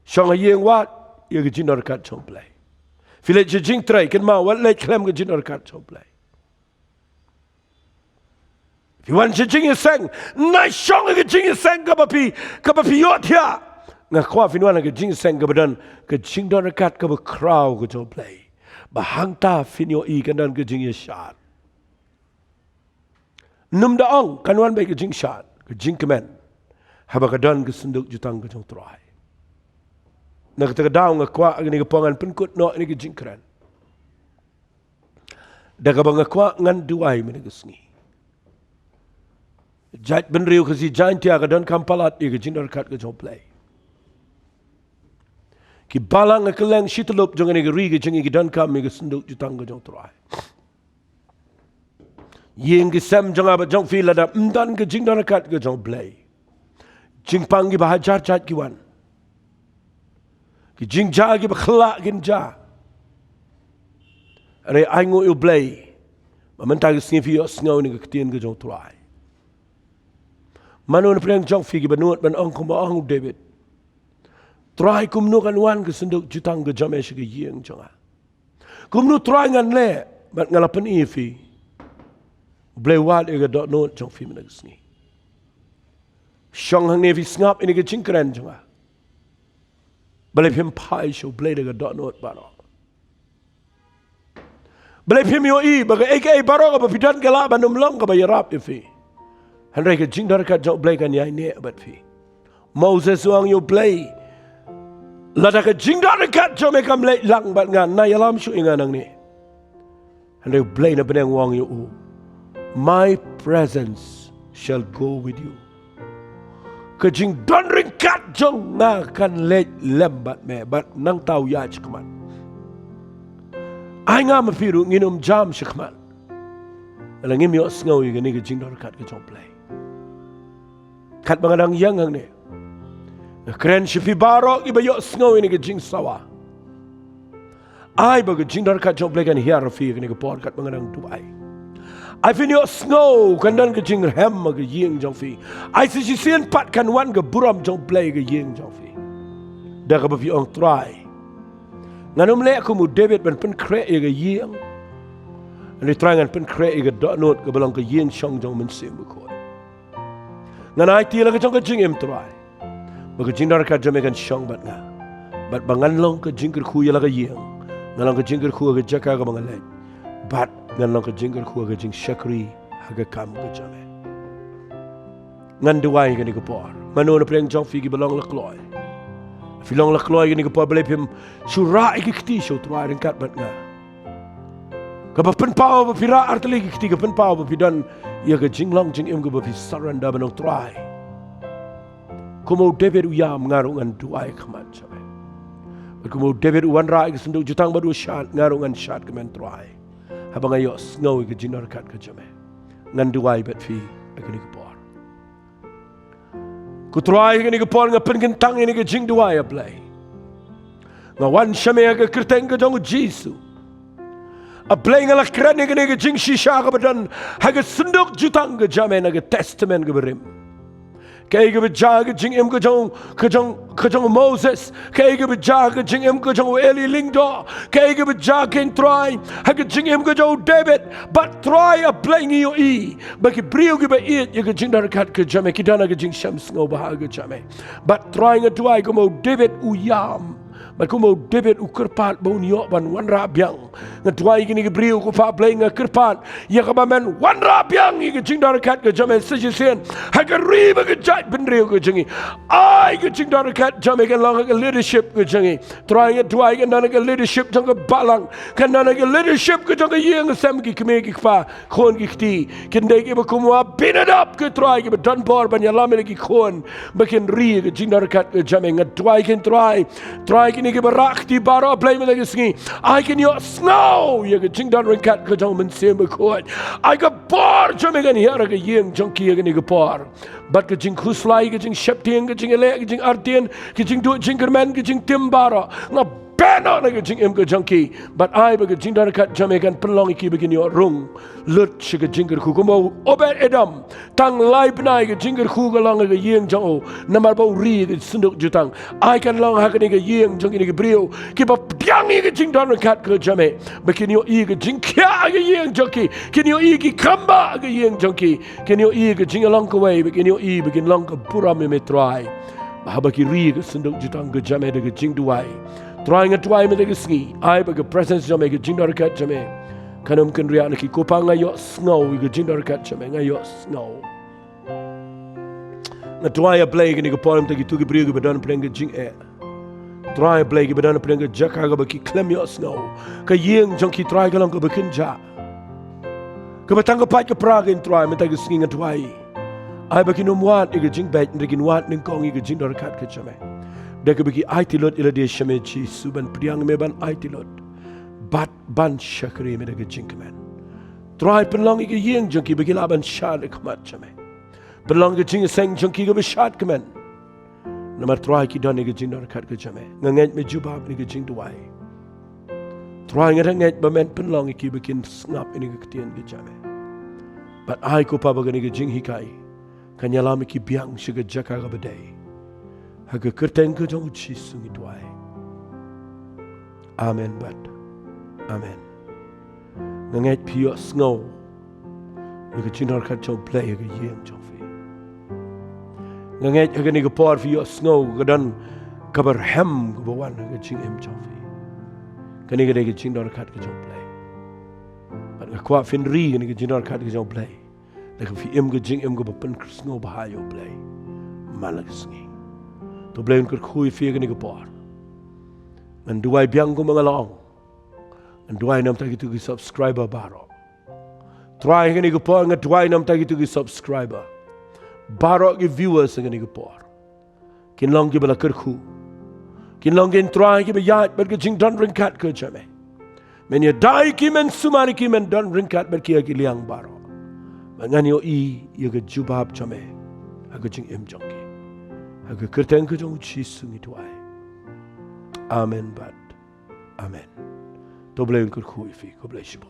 Shang a yeng wat ye ga jindar kat jong play. Filet je jing trai kan ma wat lek klem ga jindar kat jong play. Fi wan je jing seng na shang ga jing seng ka ba pi yot ya. Nga kwa fi wan ga jing seng ga badan ga jindar kat ka ba crow ga jong play. Bahang ta finyo I kan dan ke jing shad. Num da ong kan wan ba ke jing shad, ke jing kemen. Haba ka dan ke sunduk jutang ke jong trai. Na ka daw nga kwa ni ke pangan penkut no ni ke jing keren. Da ka bang kwa ngan duai me ke sngi. Jait ben riu ke si jain tia ka dan kampalat ni ke jing dar kat ke jong play. Ki balang ke leng shitlup jong ni ri ke jing dan kam mi ke sunduk jutang ke jong trai. Yeng ke sem jong aba jong fila da mdan ke jing dan kat ke jong play. Jing pang ki bahajar jat ki wan. Ki jing ja ki bakhlak gin ja. Are ai ngo yo play. Mamenta ke sngi fi yo sngo ni ke tien ke jong trai. Manu ni preng jong fi ki banut ban ong kum ong David. Trai kumnu kan wan ke senduk jutang ke jame shi ke yeng jonga. Kumnu trai ngan le bat ngalapan ifi. Blay wat e ga dot not jong fi menak sngi. Shong hang nevi snap ini ke jingkeren jonga. Balai pim pai show blay de ga dot not baro. Balai pim yo I baga aka baro ka pidan ke la banum long ka bayarap ifi. Handai ke jing dar ka jong blay kan yai ne bat fi. Moses wang yo blay. Lada ka jingda dekat jom ekam lek lang bat ngan na yalam syu ingan nang ni. Handai blay na beneng wang you. My presence shall go with you. Ka jing don ringkat jong na kan lek lembat me bat nang tau ya chikman. Ai nga mafiru nginum jam chikman. Alang ngim yo sngaw yi ni ka jing don kat ka jong play. Kat bangadang yang hang ni. Keren shifi barok iba yo sngaw ini ke jing sawa. Ai ba ke jing dar kat jong plekan hiar fi ni ke por kat mengenang Dubai. Ai fin yo sngaw kan dan ke jing hem ke yeng jong fi. Ai si sien pat kan wan ke buram jong play ke yeng jong fi. Da ka ba fi ong try. Nganum le aku mu David ban pen kre ke yeng. Ani try ngan pen kre ke dot not ke belong ke yeng shong jong men sim ko. Ngan ai ti la ke jong ke jing em try. Bagi jing dar ka jame kan shong bat nga. Bat bangan long ka jingker khu yala ka yeng. Ngalong ka jingker khu ka jaka ka bangan lek. Bat ngalong ka jingker khu ka jing shakri haga kam ka jame. Ngan duwai ka ni ka por. Mano na preng jong fi ki balong la kloy. Filong la kloy ka ni ka por balay pim sura iki kti show truay rin kat bat nga. Kapapan pao ba pira artali ki kti kapan pao ba pidan ya ka jing long jing im ka ba pi saranda banong truay. Kumo David uyam ngarungan duai kamat sabe. Kumo David uwan rai kesenduk jutang badu Shad ngarungan Shad kemen Trai. Habang ayo sngaw ke jinar kat ke jame. Ngan duai bet fi akini kepor. Ku Trai akini kepor ngapen kentang ini ke jing duai aplay. Ngawan shame ke kerteng ke jong Jisu. Aplay ngalak keren akini ke jing shisha ke badan haga senduk jutang ke jame na ke testament ke berim. Kaya ke berjaga jing em ke jong Moses. Kaya ke berjaga jing em ke jong Eli Lingdo. Kaya ke berjaga in Trai. Haka jing em ke jong David. But Trai a playing yo I. Bagi brio ke ba it ya ke jing darakat ke jame. Kita na ke jing Shams ngo bahaga jame. But Trai nga tuai ke mo David uyam. Baku mau David ukerpat bau niok ban wan rabiang. Ngetuai gini kebriu ku fa play ngekerpat. Ya kabamen wan rabiang ige jing darakat ke jame sejisen. Haga riba ke jait benriu ke jingi. Ai ke jing darakat jame kan lang ke leadership ke jingi. Trai ngetuai ke nana ke leadership jang ke balang. Kan nana ke leadership ke jang ke yeng sem ki keme ki fa khon ki kti. Kendai ke bakumwa binadap ke trai ke dan bor ban yalam ki khon. Bakin ri ke jing darakat ke jame ngetuai ken trai kini ke berakti bara play me lagi singi. I can yo snow ye ke jing dan ringkat ke jang men sem bekot. I ke por jame kan hiara ke yeng jang ki ke ni ke por. Bat ke jing khuslai ke jing shepting ke jing elek ke jing artien ke jing du jing kermen ke jing timbara. Nga bena na ke jing em ke jang ki. But I ke jing dan kat jame kan pelong ki begini yo rung. Lut shi ke jing ku kumau obet edam. Tang lai benai ke jing ku ke lang ke yeng jang o. Namar bau ri ke sunduk jutang. I kan lang ha ke ni ke yeng jang ini ke brio ki ba piang ni ke jing dan kat ke jame. Begini yo i ke jing kya ke yeng jang ki. Kini yo i ki kamba ke yeng jang ki. Kini yo i ke jing lang ke wei begini yo i begin lang ke pura me try. Bahaba ki ri ke sunduk jutang ke jame de ke jing duai. Try ngatwai me de ke sngi. I ba ke presence jame ke jing dan kat jame. Kanum kan ria ki kupang ayo snow ke jing dan kat jame ngayo snow. Ngatwai a play ke ni ke poem te ki tu ke brio ke badan play ke jing e. Trai play ke badan play ke jaka ke baki klem yo snow. Ke yeng jong ki try ke lang ke bakin ja. Ke batang ke pat ke praga in try me te ke sngi ngatwai. Ai baki no muat ke jing bet de kin wat ning kong ke jing dan kat ke jame. De ke baki ai tilot ila de shame chi suban priang me ban ai tilot. Bat ban shakri me de ke jing kemen. Try penlong ke yeng jong ki baki laban shad kmat jame. Penlong ke jing seng jong ki ke bashad kemen. Namar try ki dan ke jing dar kat ke jame. Nganget me jubab ni ke jing duai. Try nganget ba men penlong ki bikin snap ini ke ketien ke jame. But ai ko pa ba ke jing hikai. Kanyalam ki biang shiga jaka ga badai. Haga kerteng ke jong chi sungi duai. Amen but. Amen. Nganget pio snow. Ke jing dar kat jong play ke yeng jong fi. Nganget ke ni ke por fi yo snow ke dan kabar hem ke bawan ke jing em jong fi. Kani ke de jing dar kat ke jong play. But ke kwa fin ri ke jing dar kat ke jong play. Lek fi em ke jing em ke bapen snow bahayo play. Malag sngi. To play ke khui fi ke ni ke por. Ngan duai biang ko mga long. Ngan duai nam ta gitu ke subscriber baro. Try ke ni ke por ngan duai nam ta gitu ke subscriber. Baro ke viewers ke ni ke por. Kin long ke bala kerku. Kin long ke try ke bayat ber ke jing dan ringkat ke jame. Men ya dai ki men sumani ki men dan ringkat ber ki liang baro. Ngan yo i ye ke jubab jame. Aga jing em jong ki. Aga kerteng ke jong chi sungi tuai. Amen bad. Amen. To blame kerku ifi ko bless you.